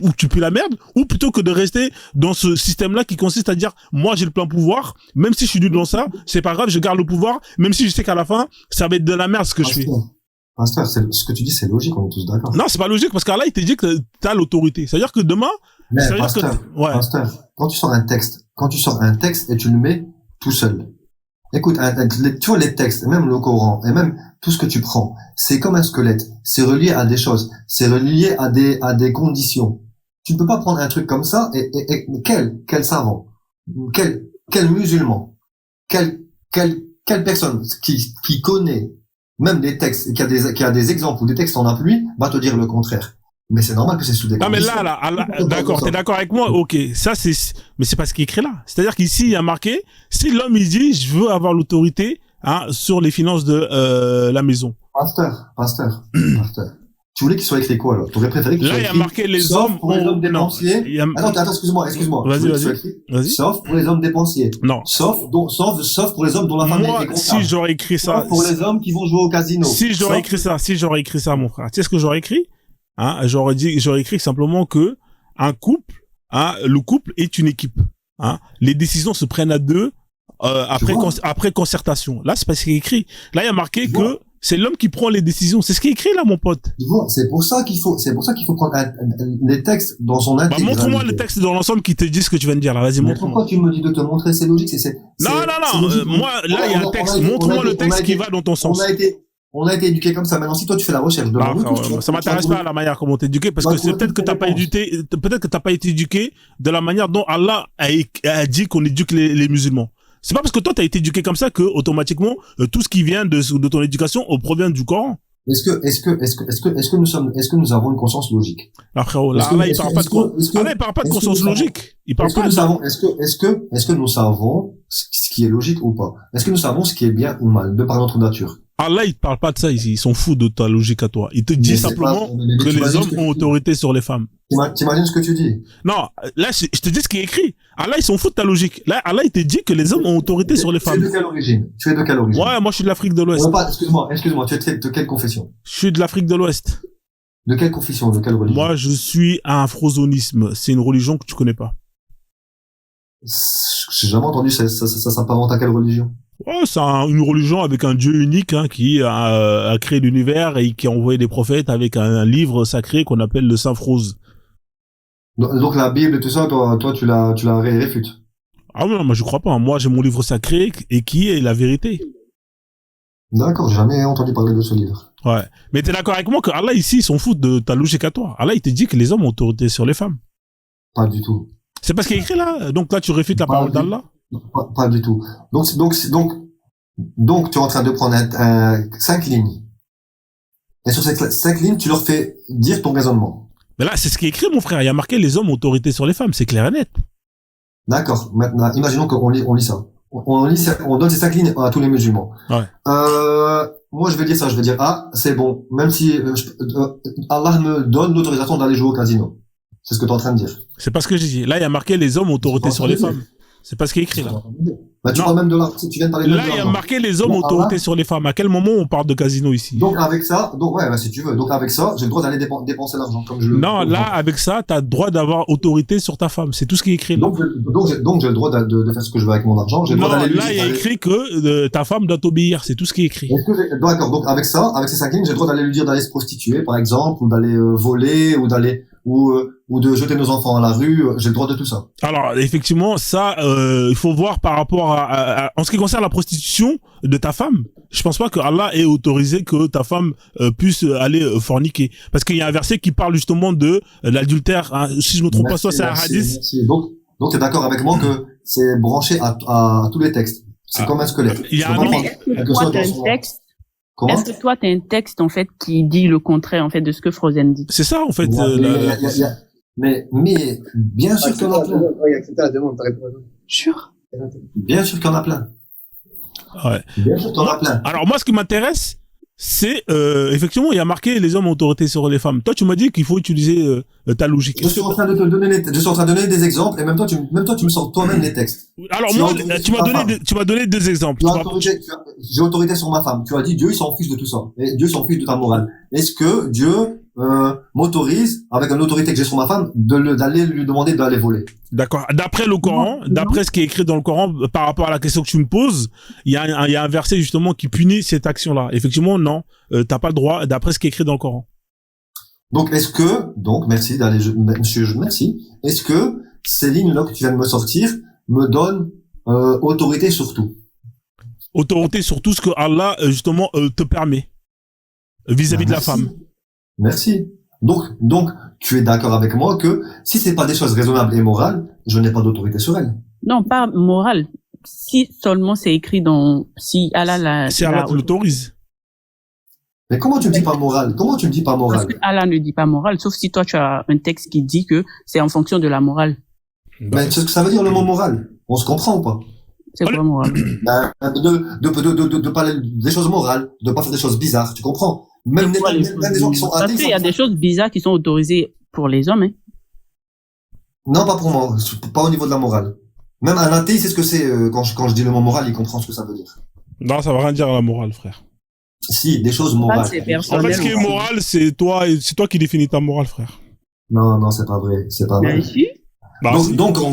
où tu pues la merde, ou plutôt que de rester dans ce système-là qui consiste à dire, moi, j'ai le plein pouvoir, même si je suis nul dans ça, c'est pas grave, je garde le pouvoir, même si je sais qu'à la fin, ça va être de la merde ce que je fais. Pasteur, ce que tu dis, c'est logique, on est tous d'accord. Non, c'est pas logique, parce qu'Allah, il t'a dit que t'as l'autorité. C'est-à-dire que demain, mais pasteur, quand tu sors un texte et tu le mets tout seul. Écoute, tu vois les textes, même le Coran, et même tout ce que tu prends, c'est comme un squelette. C'est relié à des choses. C'est relié à des conditions. Tu ne peux pas prendre un truc comme ça et quel savant, quel musulman, quelle personne qui connaît même des textes, qui a des exemples ou des textes en appui, va te dire le contraire. Mais c'est normal que c'est sous des conditions. Non, mais là, d'accord, t'es d'accord avec moi? Ok, ça mais c'est pas ce qui est écrit là. C'est-à-dire qu'ici, il y a marqué, si l'homme, il dit, je veux avoir l'autorité, hein, sur les finances de, la maison. Pasteur. Tu voulais qu'il soit écrit quoi, alors? T'aurais préféré qu'il soit écrit. Là, il y a marqué les hommes pour les hommes dépensiers. Attends, excuse-moi. Vas-y. Sauf pour les hommes dépensiers. Non. Sauf pour les hommes dont la famille est comptable. Si j'aurais écrit ça. Sauf pour les hommes qui vont jouer au casino. Si j'aurais écrit ça, mon frère. Tu sais ce que j'aurais écrit? Hein, j'aurais écrit simplement que un couple, hein, le couple est une équipe. Hein. Les décisions se prennent à deux, après concertation. Là, c'est pas ce qui est écrit. Là, il y a marqué que c'est l'homme qui prend les décisions. C'est ce qui est écrit là, mon pote. Tu vois, c'est pour ça qu'il faut prendre les textes dans son intégralité. Montre-moi le texte dans l'ensemble qui te dit ce que tu viens de dire là. Vas-y, montre-moi. Pourquoi tu me dis de te montrer? C'est logique, Non. Moi, là, il y a un texte. Montre-moi le texte qui va dans ton sens. On a été éduqué comme ça. Maintenant, si toi tu fais la recherche de ça m'intéresse pas la manière comment t'es éduqué, parce que c'est peut-être que t'as pas été éduqué de la manière dont Allah a dit qu'on éduque les musulmans. C'est pas parce que toi t'as été éduqué comme ça que automatiquement tout ce qui vient de ton éducation provient du Coran. Est-ce que nous avons une conscience logique? Là, frérot, là, il parle pas de conscience logique. Il parle pas est-ce que nous savons ce qui est logique ou pas? Est-ce que nous savons ce qui est bien ou mal, de par notre nature? Allah, il parle pas de ça ici. Ils s'en foutent de ta logique à toi. Il te dit simplement que les hommes ont autorité sur les femmes. T'imagines ce que tu dis? Non, là, je te dis ce qui est écrit. Allah, ils s'en foutent de ta logique. Là, Allah, il te dit que les hommes ont autorité sur les femmes. Tu es de quelle origine? Ouais, moi, je suis de l'Afrique de l'Ouest. Excuse-moi, tu es de quelle confession? Je suis de l'Afrique de l'Ouest. De quelle confession? De quelle religion? Moi, je suis un frozonisme. C'est une religion que tu connais pas. J'ai jamais entendu ça s'apparente à quelle religion? Ouais, c'est une religion avec un Dieu unique hein, qui a créé l'univers et qui a envoyé des prophètes avec un livre sacré qu'on appelle le Saint-Frose. Donc la Bible et tout ça, toi tu la réfutes. Ah non, moi je crois pas. Moi j'ai mon livre sacré et qui est la vérité. D'accord, j'ai jamais entendu parler de ce livre. Ouais. Mais t'es d'accord avec moi que Allah ici, il s'en fout de ta logique à toi. Allah, il te dit que les hommes ont autorité sur les femmes. Pas du tout. C'est pas ce qui est écrit là. Donc là, tu réfutes la parole d'Allah. Pas du tout. Donc tu es en train de prendre 5 lignes. Et sur ces 5 lignes, tu leur fais dire ton raisonnement. Mais là, c'est ce qui est écrit, mon frère. Il y a marqué les hommes ont autorité sur les femmes. C'est clair et net. D'accord. Maintenant, imaginons qu'on lit ça. On donne ces 5 lignes à tous les musulmans. Ouais. Moi, je vais dire ça. Je vais dire, c'est bon. Même si Allah me donne l'autorisation d'aller jouer au casino. C'est ce que tu es en train de dire. C'est pas ce que j'ai dit. Là, il y a marqué les hommes ont autorité sur les femmes. C'est pas ce qui est écrit là. Bah, tu parles même de l'argent. Tu viens de parler de là, il y a marqué les hommes ont autorité sur les femmes. À quel moment on parle de casino ici? Donc avec ça, si tu veux. Donc avec ça, j'ai le droit d'aller dépenser l'argent comme je le. Non, là, avec ça, t'as le droit d'avoir autorité sur ta femme. C'est tout ce qui est écrit là. Donc j'ai le droit de faire ce que je veux avec mon argent. J'ai le droit d'aller. Là, il y a écrit que ta femme doit t'obéir. C'est tout ce qui est écrit. D'accord. Donc avec ça, avec ces 5 lignes, j'ai le droit d'aller lui dire d'aller se prostituer, par exemple, ou d'aller voler, ou d'aller ou de jeter nos enfants à la rue. J'ai le droit de tout ça. Alors effectivement, ça, il faut voir par rapport en ce qui concerne la prostitution de ta femme. Je pense pas que Allah ait autorisé que ta femme puisse aller forniquer, parce qu'il y a un verset qui parle justement de l'adultère. Hein. Si je me trompe pas, soit c'est un hadith. Merci. Donc t'es d'accord avec moi que c'est branché à tous les textes. C'est comme un squelette. Il y a un texte. Est-ce que toi, tu as un texte, en fait, qui dit le contraire, en fait, de ce que Frozen dit? C'est ça, en fait. Mais bien sûr qu'il y en a plein. Sûr? Bien sûr qu'il y en a plein. Ouais. Bien sûr qu'il y en a plein. Alors, moi, ce qui m'intéresse, c'est, effectivement, il y a marqué les hommes ont autorité sur les femmes. Toi, tu m'as dit qu'il faut utiliser ta logique. Je suis en train de donner des exemples, et même toi, tu me sors toi-même les textes. Alors, moi, tu m'as donné 2 exemples. J'ai autorité sur ma femme. Tu as dit Dieu, il s'en fiche de tout ça. Et Dieu s'en fiche de ta morale. Est-ce que Dieu m'autorise, avec une autorité que j'ai sur ma femme, d'aller lui demander d'aller voler? D'accord. D'après le Coran, d'après ce qui est écrit dans le Coran, par rapport à la question que tu me poses, il y a un verset justement qui punit cette action-là. Effectivement, non, t'as pas le droit, d'après ce qui est écrit dans le Coran. Donc, merci merci. Est-ce que ces lignes-là que tu viens de me sortir me donnent autorité sur tout? Autorité sur tout ce que Allah, justement, te permet vis-à-vis de la femme. Merci. Donc, tu es d'accord avec moi que si c'est pas des choses raisonnables et morales, je n'ai pas d'autorité sur elles. Non, pas morale. Si seulement c'est écrit si Allah si Allah l'autorise. Mais comment tu me dis pas moral? Parce que Allah ne dit pas moral, sauf si toi tu as un texte qui dit que c'est en fonction de la morale. Mais c'est ce que ça veut dire le mot moral. On se comprend ou pas? C'est quoi moral? De parler des choses morales, de pas faire des choses bizarres, tu comprends? Même des gens qui sont athées. Parce qu'il y a des choses bizarres qui sont autorisées pour les hommes, hein. Non, pas pour moi. Pas au niveau de la morale. Même un athée, c'est ce que c'est, quand je dis le mot moral, il comprend ce que ça veut dire. Non, ça veut rien dire la morale, frère. Si, des choses morales. En fait, ce qui est moral, c'est toi qui définis ta morale, frère. Non, c'est pas vrai. C'est pas vrai. Donc, en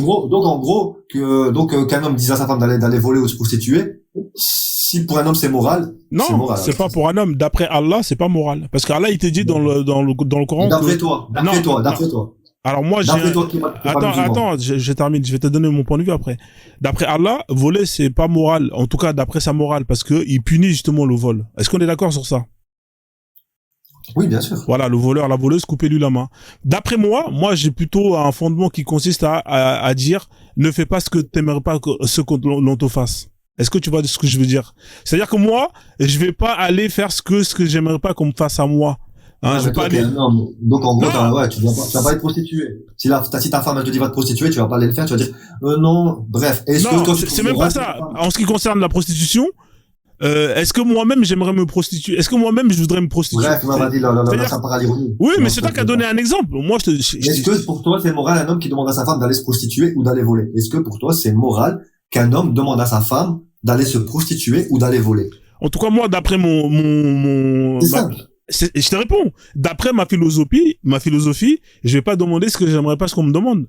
gros, qu'un homme dise à sa femme d'aller voler ou se prostituer, si pour un homme c'est moral, non, c'est pas pour un homme. D'après Allah, c'est pas moral. Parce qu'Allah, il te dit dans le Coran. D'après toi. Alors moi, attends, je termine, je vais te donner mon point de vue après. D'après Allah, voler, c'est pas moral. En tout cas, d'après sa morale, parce que il punit justement le vol. Est-ce qu'on est d'accord sur ça? Oui, bien sûr. Voilà, le voleur, la voleuse, coupez-lui la main. D'après moi, j'ai plutôt un fondement qui consiste à dire, ne fais pas ce que t'aimerais pas ce que l'on te fasse. Est-ce que tu vois ce que je veux dire? C'est-à-dire que moi, je vais pas aller faire ce que j'aimerais pas qu'on me fasse à moi. Hein, je vais pas aller. Non, donc en gros, tu vas pas être prostitué. Si ta femme elle te dit va te prostituer, tu vas pas aller le faire, tu vas dire non. Bref. Non, c'est même pas ça. En ce qui concerne la prostitution, est-ce que moi-même j'aimerais me prostituer? Est-ce que moi-même je voudrais me prostituer? Bref, vas-y, là, ça part à l'ironie. Oui, mais c'est toi qui as donné un exemple. Moi, est-ce que pour toi c'est moral un homme qui demande à sa femme d'aller se prostituer ou d'aller voler? Est-ce que pour toi c'est moral qu'un homme demande à sa femme d'aller se prostituer ou d'aller voler? En tout cas, moi, d'après c'est simple. Je te réponds. D'après ma philosophie, je vais pas demander ce que j'aimerais pas ce qu'on me demande,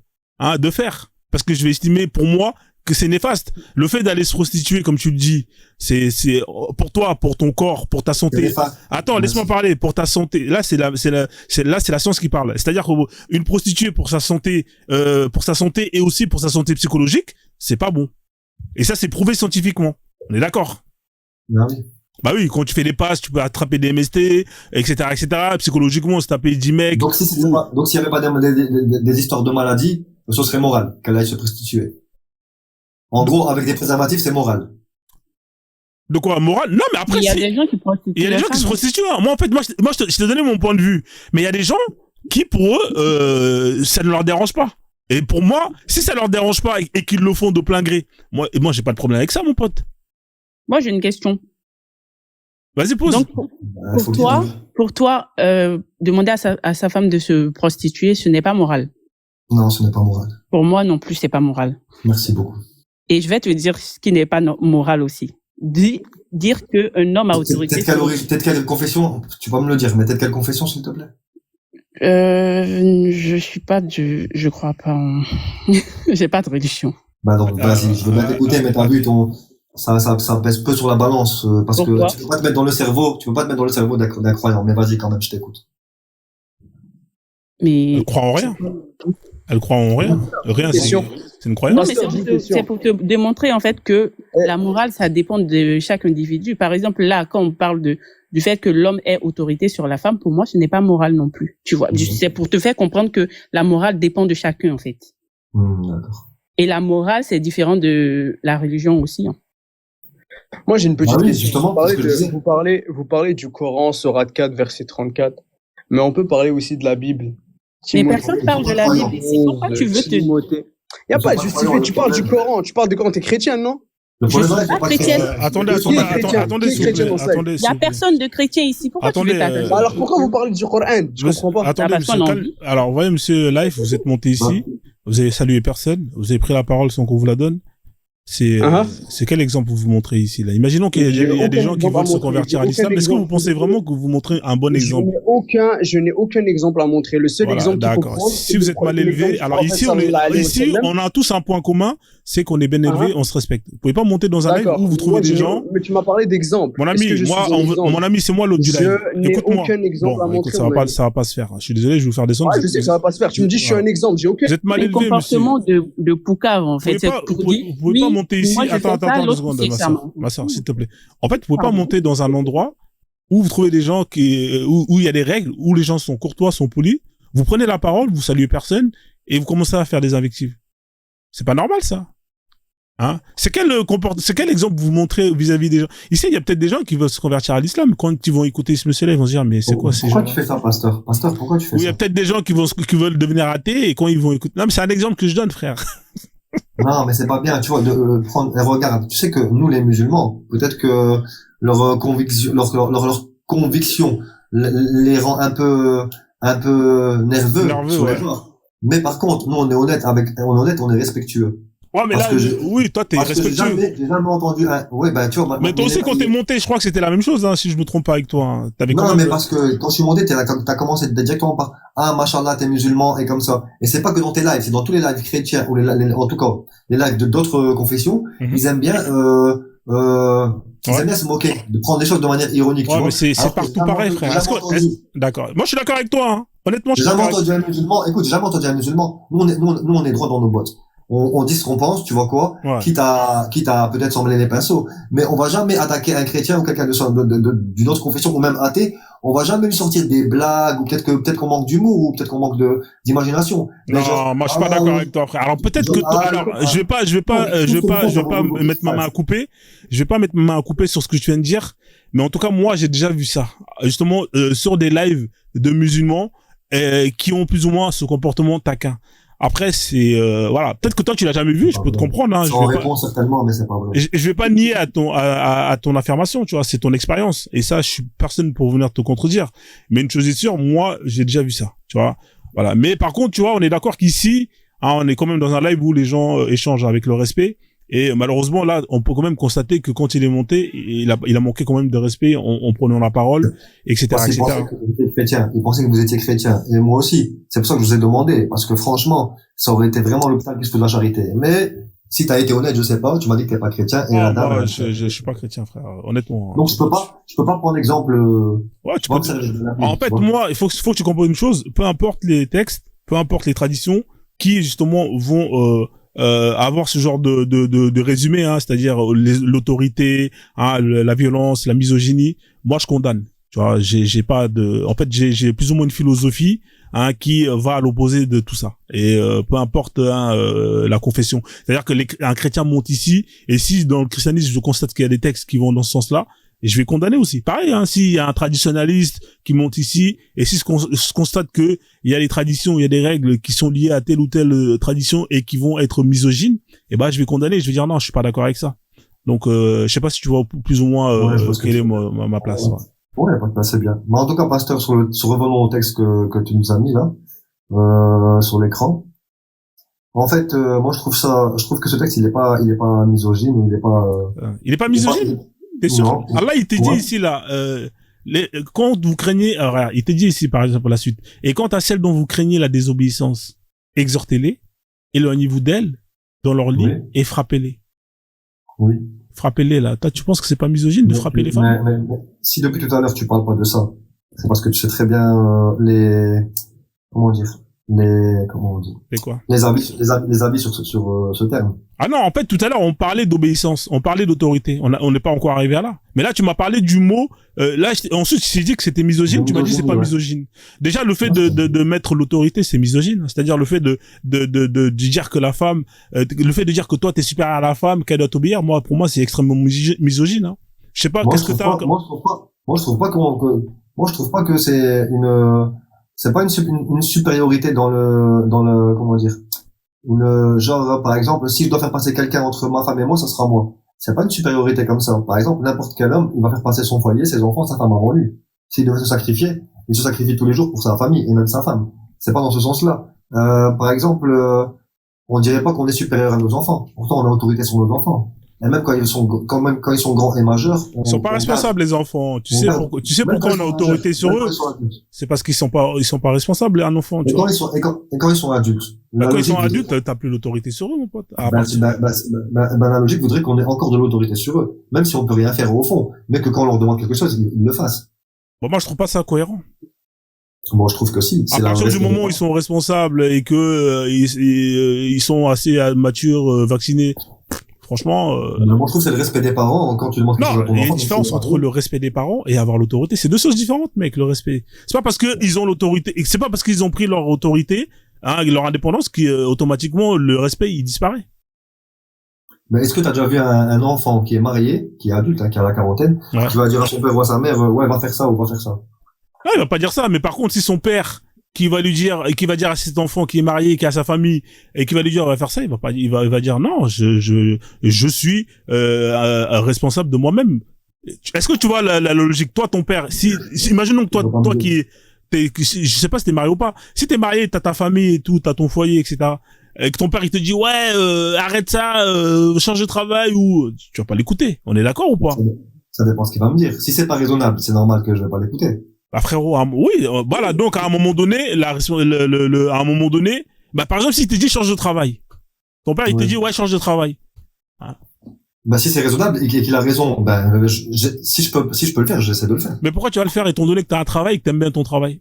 de faire. Parce que je vais estimer pour moi que c'est néfaste. Le fait d'aller se prostituer, comme tu le dis, c'est pour toi, pour ton corps, pour ta santé. Attends, laisse-moi parler. Pour ta santé, là c'est la science qui parle. C'est-à-dire qu'une prostituée pour sa santé et aussi pour sa santé psychologique, c'est pas bon. Et ça c'est prouvé scientifiquement. On est d'accord? Ah oui. Bah oui, quand tu fais des passes, tu peux attraper des MST, etc. Psychologiquement, on se tapait 10 mecs. Donc s'il n'y avait pas des histoires de maladies, ce serait moral qu'elle aille se prostituer. En gros, avec des préservatifs, c'est moral. De quoi, moral? Non, mais après, il y a des gens qui prostituent. Il y a des gens qui se prostituent. Moi, en fait, je t'ai donné mon point de vue. Mais il y a des gens qui, pour eux, ça ne leur dérange pas. Et pour moi, si ça leur dérange pas et qu'ils le font de plein gré, moi, j'ai pas de problème avec ça, mon pote. Moi, j'ai une question. Vas-y, pose. Donc, pour toi, demander à sa femme de se prostituer, ce n'est pas moral. Non, ce n'est pas moral. Pour moi non plus, c'est pas moral. Merci beaucoup. Et je vais te dire ce qui n'est pas moral aussi. Dire qu'un homme a autorité. Peut-être quelle confession, tu vas me le dire, mais peut-être quelle confession, s'il te plaît? Je crois pas j'ai pas de religion. Bah donc, vas-y, je veux bien t'écouter, mais t'as vu ça pèse peu sur la balance, parce Pourquoi? que tu peux pas te mettre dans le cerveau d'un croyant, mais vas-y quand même, je t'écoute. Mais. Elle croit en rien. Elle croit en rien. Rien, c'est une croyance. Non, c'est pour te démontrer, en fait, que la morale, ça dépend de chaque individu. Par exemple, là, quand on parle du fait que l'homme ait autorité sur la femme, pour moi, ce n'est pas moral non plus. Tu vois, c'est pour te faire comprendre que la morale dépend de chacun, en fait. D'accord. Et la morale, c'est différent de la religion aussi. Hein. Moi, j'ai une petite question. Justement, vous parlez du Coran, Sourate 4, verset 34. Mais on peut parler aussi de la Bible. Mais personne parle de la Bible. C'est pourquoi tu veux Il n'y a pas de justifié. Tu parles du Coran. Tu parles de Coran. T'es chrétien, non? Je suis pas chrétienne. Attendez, s'il vous plaît. Il n'y a personne de chrétien ici. Pourquoi tu veux t'attacher? Alors pourquoi vous parlez du Coran? Je comprends pas. Attendez, alors, vous voyez, monsieur Life, vous êtes monté ici. Vous avez salué personne. Vous avez pris la parole sans qu'on vous la donne. C'est quel exemple vous montrez ici, là? Imaginons qu'il y a des gens qui veulent se convertir à l'islam. Est-ce que vous pensez vraiment que vous montrez un bon exemple? Je n'ai aucun exemple à montrer. Le seul exemple qu'il faut prendre, si vous êtes mal élevé, alors ici, on a tous un point commun, c'est qu'on est bien élevé, on se respecte. Vous pouvez pas monter dans un live où vous trouvez des gens. Mais tu m'as parlé d'exemple. Mon ami, c'est moi l'autre du live. Je n'ai aucun exemple à montrer. Ça va pas se faire. Je suis désolé, je vais vous faire descendre. Je sais que ça va pas se faire. Tu me dis, je suis un exemple. J'ai aucun. Vous êtes mal élevé, monsieur. Comportement de Poucave, en fait. Vous pouvez pas monter ici. Attends, 2 secondes, ma soeur, s'il te plaît. En fait, vous pouvez pas monter dans un endroit où vous trouvez des gens où il y a des règles, où les gens sont courtois, sont polis. Vous prenez la parole, vous saluez personne, et vous commencez à faire des invectives. C'est pas normal, ça. Hein? C'est quel exemple vous montrez vis-à-vis des gens? Ici, il y a peut-être des gens qui veulent se convertir à l'islam. Quand ils vont écouter ce monsieur-là, ils vont se dire, mais c'est quoi ces gens? Pourquoi tu fais ça, pasteur? Pasteur, pourquoi tu fais ça? Oui, il y a peut-être des gens qui veulent devenir athées, et quand ils vont écouter. Non, mais c'est un exemple que je donne, frère. Non, mais c'est pas bien, tu vois, de prendre, regarde, tu sais que nous, les musulmans, peut-être que leur conviction les rend un peu nerveux sur les bords. Mais par contre, nous, on est honnête, on est respectueux. Ouais, mais parce là, oui, toi, t'es respectueux. J'ai jamais entendu ouais, bah, tu vois. Mais toi aussi, quand t'es monté, je crois que c'était la même chose, hein, si je me trompe pas avec toi, hein. Non, mais parce que quand je suis monté, t'as commencé directement par, machallah, t'es musulman, et comme ça. Et c'est pas que dans tes lives, c'est dans tous les lives chrétiens, ou en tout cas, les lives de d'autres confessions, ils aiment bien, ils aiment bien se moquer, de prendre les choses de manière ironique, tu vois. Mais c'est partout pareil, frère. D'accord. Moi, je suis d'accord avec toi, hein. Honnêtement, j'ai jamais entendu un musulman, écoute, j'ai jamais entendu un musulman. Nous, on est droit dans nos bottes. On dit ce qu'on pense, tu vois quoi, quitte à peut-être s'emmêler les pinceaux, mais on va jamais attaquer un chrétien ou quelqu'un d'une autre confession ou même athée, on va jamais lui sortir des blagues ou peut-être qu'on manque d'humour ou peut-être qu'on manque d'imagination. Non, moi je suis pas d'accord avec toi, frère. Alors peut-être que je vais pas mettre ma main à couper. Je vais pas mettre ma main à couper sur ce que tu viens de dire, mais en tout cas moi j'ai déjà vu ça justement sur des lives de musulmans qui ont plus ou moins ce comportement taquin. Après, c'est voilà. Peut-être que toi tu l'as jamais vu, je peux te comprendre. Hein. Sans réponse certainement, mais c'est pas vrai. Je vais pas nier à ton affirmation, tu vois, c'est ton expérience. Et ça, je suis personne pour venir te contredire. Mais une chose est sûre, moi, j'ai déjà vu ça, tu vois. Voilà. Mais par contre, tu vois, on est d'accord qu'ici, on est quand même dans un live où les gens échangent avec le respect. Et malheureusement, là, on peut quand même constater que quand il est monté, il a manqué quand même de respect en prenant la parole, etc., etc. Il pensait que vous étiez chrétien. Et moi aussi. C'est pour ça que je vous ai demandé. Parce que franchement, ça aurait été vraiment l'hôpital qui se fait de la charité. Mais Si t'as été honnête, je sais pas, tu m'as dit que t'es pas chrétien, et la Ah, dame, moi, je suis pas chrétien, frère. Honnêtement. donc je peux pas prendre l'exemple, Ouais, tu vois peux. que ça, je l'ai En appris, tu fait, vois. moi, faut que tu comprennes une chose. Peu importe les textes, peu importe les traditions, qui justement vont avoir ce genre de résumé, hein, c'est-à-dire l'autorité, hein, la violence, la misogynie. Moi, je condamne. Tu vois, j'ai pas de. En fait, j'ai plus ou moins une philosophie, hein, qui va à l'opposé de tout ça. Et peu importe, hein, la confession. C'est-à-dire que un chrétien monte ici, et si dans le christianisme je constate qu'il y a des textes qui vont dans ce sens-là, et je vais condamner aussi. Pareil, hein, s'il y a un traditionnaliste qui monte ici, et si je constate que il y a des traditions, il y a des règles qui sont liées à telle ou telle tradition et qui vont être misogynes, et ben je vais condamner, je vais dire non, je suis pas d'accord avec ça. Donc je sais pas si tu vois plus ou moins Ouais, je vois ce que quelle est tu veux. ma place. Ouais. Ouais, bah, c'est bien. Mais en tout cas, pasteur, revenons au texte que tu nous as mis là, sur l'écran. En fait, moi, je trouve que ce texte, il est pas misogyne, Il est pas il est pas, misogyne. T'es sûr? non. Allah, il t'a dit Ouais. ici là, quand vous craignez, alors, regarde, il t'a dit ici par exemple la suite. Et quant à celles dont vous craignez la désobéissance, exhortez-les, éloignez-vous d'elles dans leur lit Oui. et frappez-les. Oui. Frappez-les là. Toi, tu penses que c'est pas misogyne de frapper les femmes? Mais si depuis tout à l'heure tu parles pas de ça, c'est parce que tu sais très bien comment dire, comment on dit, C'est quoi? les avis sur ce terme. Ah non, en fait, tout à l'heure, on parlait d'obéissance, on parlait d'autorité. On n'est pas encore arrivé à là. Mais là, tu m'as parlé du mot. Là, ensuite, tu t'es dit que c'était misogyne. Tu m'as dit c'est pas Ouais. misogyne. Déjà, le fait de mettre l'autorité, c'est misogyne. C'est-à-dire le fait de dire que la femme, le fait de dire que toi, t'es supérieur à la femme, qu'elle doit t'obéir. Moi, pour moi, c'est extrêmement misogyne. Hein. Je sais pas. Moi, Qu'est-ce je que trouve t'as pas, moi, je trouve pas moi, je trouve pas que c'est pas une supériorité comment dire, genre, par exemple, si je dois faire passer quelqu'un entre ma femme et moi, ça sera moi. C'est pas une supériorité comme ça. Par exemple, n'importe quel homme, il va faire passer son foyer, ses enfants, sa femme avant lui. S'il devait se sacrifier, il se sacrifie tous les jours pour sa famille et même sa femme. C'est pas dans ce sens-là. Par exemple, on dirait pas qu'on est supérieur à nos enfants. Pourtant, on a autorité sur nos enfants. Et même quand ils sont grands et majeurs, Ils sont pas responsables, les enfants. Tu sais pourquoi on a autorité sur eux? C'est parce qu'ils sont pas responsables, un enfant, tu vois. Quand ils sont adultes. Bah, quand ils sont adultes, t'as plus l'autorité sur eux, mon pote. La logique voudrait qu'on ait encore de l'autorité sur eux. Même si on peut rien faire au fond. Mais que quand on leur demande quelque chose, ils le fassent. Bon, moi, je trouve pas ça cohérent. Moi, je trouve que si. À partir du moment où ils sont responsables et que ils sont assez matures, vaccinés, franchement. Moi, je trouve que c'est le respect des parents quand tu demandes quelque chose à Non, ton il y a enfant. une différence entre le respect des parents et avoir l'autorité. C'est deux choses différentes, mec. Le respect. C'est pas parce que ils ont l'autorité, et c'est pas parce qu'ils ont pris leur autorité, hein, leur indépendance, qu'automatiquement le respect il disparaît. Mais est-ce que t'as déjà vu un enfant qui est marié, qui est adulte, hein, qui a la quarantaine, Ouais. qui va dire à son père ou à sa mère, ouais, va faire ça ou va faire ça. Non, il va pas dire ça. Mais par contre, si son père qui va lui dire et qui va dire à cet enfant qui est marié, qui a sa famille et qui va lui dire on va faire ça, il va dire non, je suis responsable de moi-même. Est-ce que tu vois la logique? Toi, ton père, si imaginons que toi je sais pas si t'es marié ou pas. Si t'es marié, t'as ta famille et tout, t'as ton foyer, etc. Et que ton père il te dit ouais, arrête ça, change de travail ou tu vas pas l'écouter. On est d'accord ou pas? Ça dépend ce qu'il va me dire. Si c'est pas raisonnable, c'est normal que je vais pas l'écouter. Bah frérot, oui, voilà. Donc à un moment donné, à un moment donné, bah par exemple, si te dit change de travail, ton père il te dit ouais change de travail. Hein. Bah si c'est raisonnable et qu'il a raison, ben si je peux le faire, j'essaie de le faire. Mais pourquoi tu vas le faire étant donné que t'as un travail et que t'aimes bien ton travail?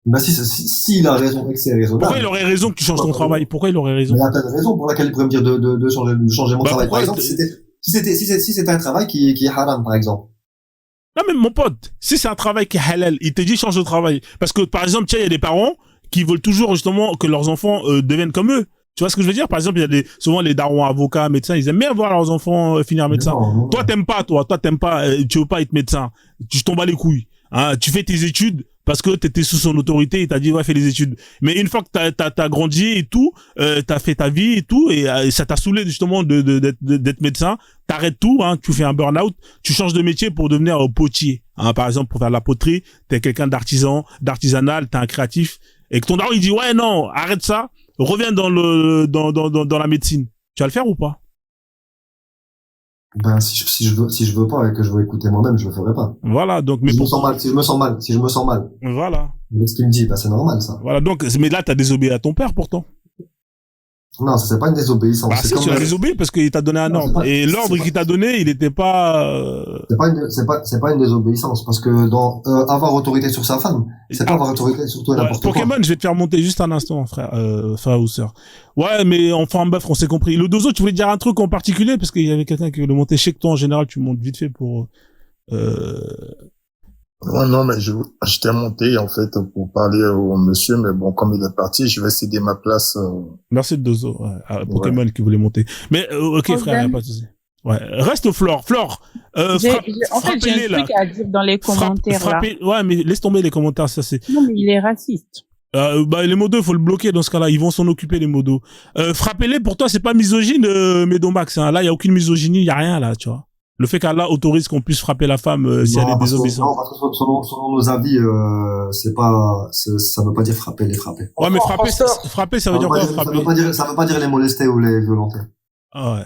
Bah si il a raison et que c'est raisonnable. Pourquoi il aurait raison que tu changes ton travail? Pourquoi il aurait raison? Mais il y a plein de raisons pour laquelle il pourrait me dire de changer mon travail. Par exemple, si c'était un travail qui est haram, par exemple. Non mais mon pote, si c'est un travail qui est halal, il te dit change de travail. Parce que par exemple, tiens, il y a des parents qui veulent toujours justement que leurs enfants deviennent comme eux. Tu vois ce que je veux dire? Par exemple, il y a souvent les darons avocats, médecins, ils aiment bien voir leurs enfants finir médecin. Non. Toi t'aimes pas, tu veux pas être médecin. Tu tombes à les couilles. Hein, tu fais tes études parce que t'étais sous son autorité et t'as dit ouais fais les études. Mais une fois que t'as grandi et tout, t'as fait ta vie et tout et ça t'a saoulé justement d'être médecin, t'arrêtes tout, hein, tu fais un burn-out, tu changes de métier pour devenir potier. Hein, par exemple pour faire de la poterie, t'es quelqu'un d'artisanal, t'es un créatif et que ton daron il dit ouais non arrête ça, reviens dans la médecine. Tu vas le faire ou pas? Ben si je veux pas et que je veux écouter moi-même, je le ferai pas. Voilà donc mais si je me sens mal. Voilà. Mais ce qu'il me dit, ben c'est normal ça. Voilà donc mais là t'as désobéi à ton père pourtant. Non, ça c'est pas une désobéissance. Bah, c'est si, comme tu l'as désobéi parce qu'il t'a donné un Non, c'est ordre. pas- Et l'ordre c'est pas- qu'il t'a donné, il était pas, c'est pas une désobéissance parce que dans avoir autorité sur sa femme, c'est pas Ah, avoir autorité sur toi et ouais, n'importe quoi. Pokémon, je vais te faire monter juste un instant, frère ou sœur. Ouais, mais enfin, bref, on s'est compris. Le Dozo, tu voulais dire un truc en particulier parce qu'il y avait quelqu'un qui voulait monter. Je sais que toi, en général, tu montes vite fait pour, Non, non, mais je t'ai monté, en fait, pour parler au monsieur, mais bon, comme il est parti, je vais céder ma place. Merci de Dozo, ouais, à Pokémon qui voulait monter. Mais, ok, Oh, frère, y a Dan. pas de souci. Ouais, reste Flore. Flore, En fait, j'ai frappez-les, un là. truc à dire dans les commentaires, là. Ouais, mais laisse tomber les commentaires, ça c'est. Non, mais il est raciste. Bah, les modos, faut le bloquer dans ce cas-là. Ils vont s'en occuper, les modos. Frappez-les, pour toi, c'est pas misogyne, Medomax, hein. Là, il y a aucune misogynie, il y a rien, là, tu vois. Le fait qu'Allah autorise qu'on puisse frapper la femme si elle est Non, désobéissante. parce que selon nos avis, ça veut pas dire frapper, les frapper. Ouais, mais frapper, Pasteur. frapper, ça veut dire quoi, frapper? Ça veut pas dire les molester ou les violenter. Ah ouais.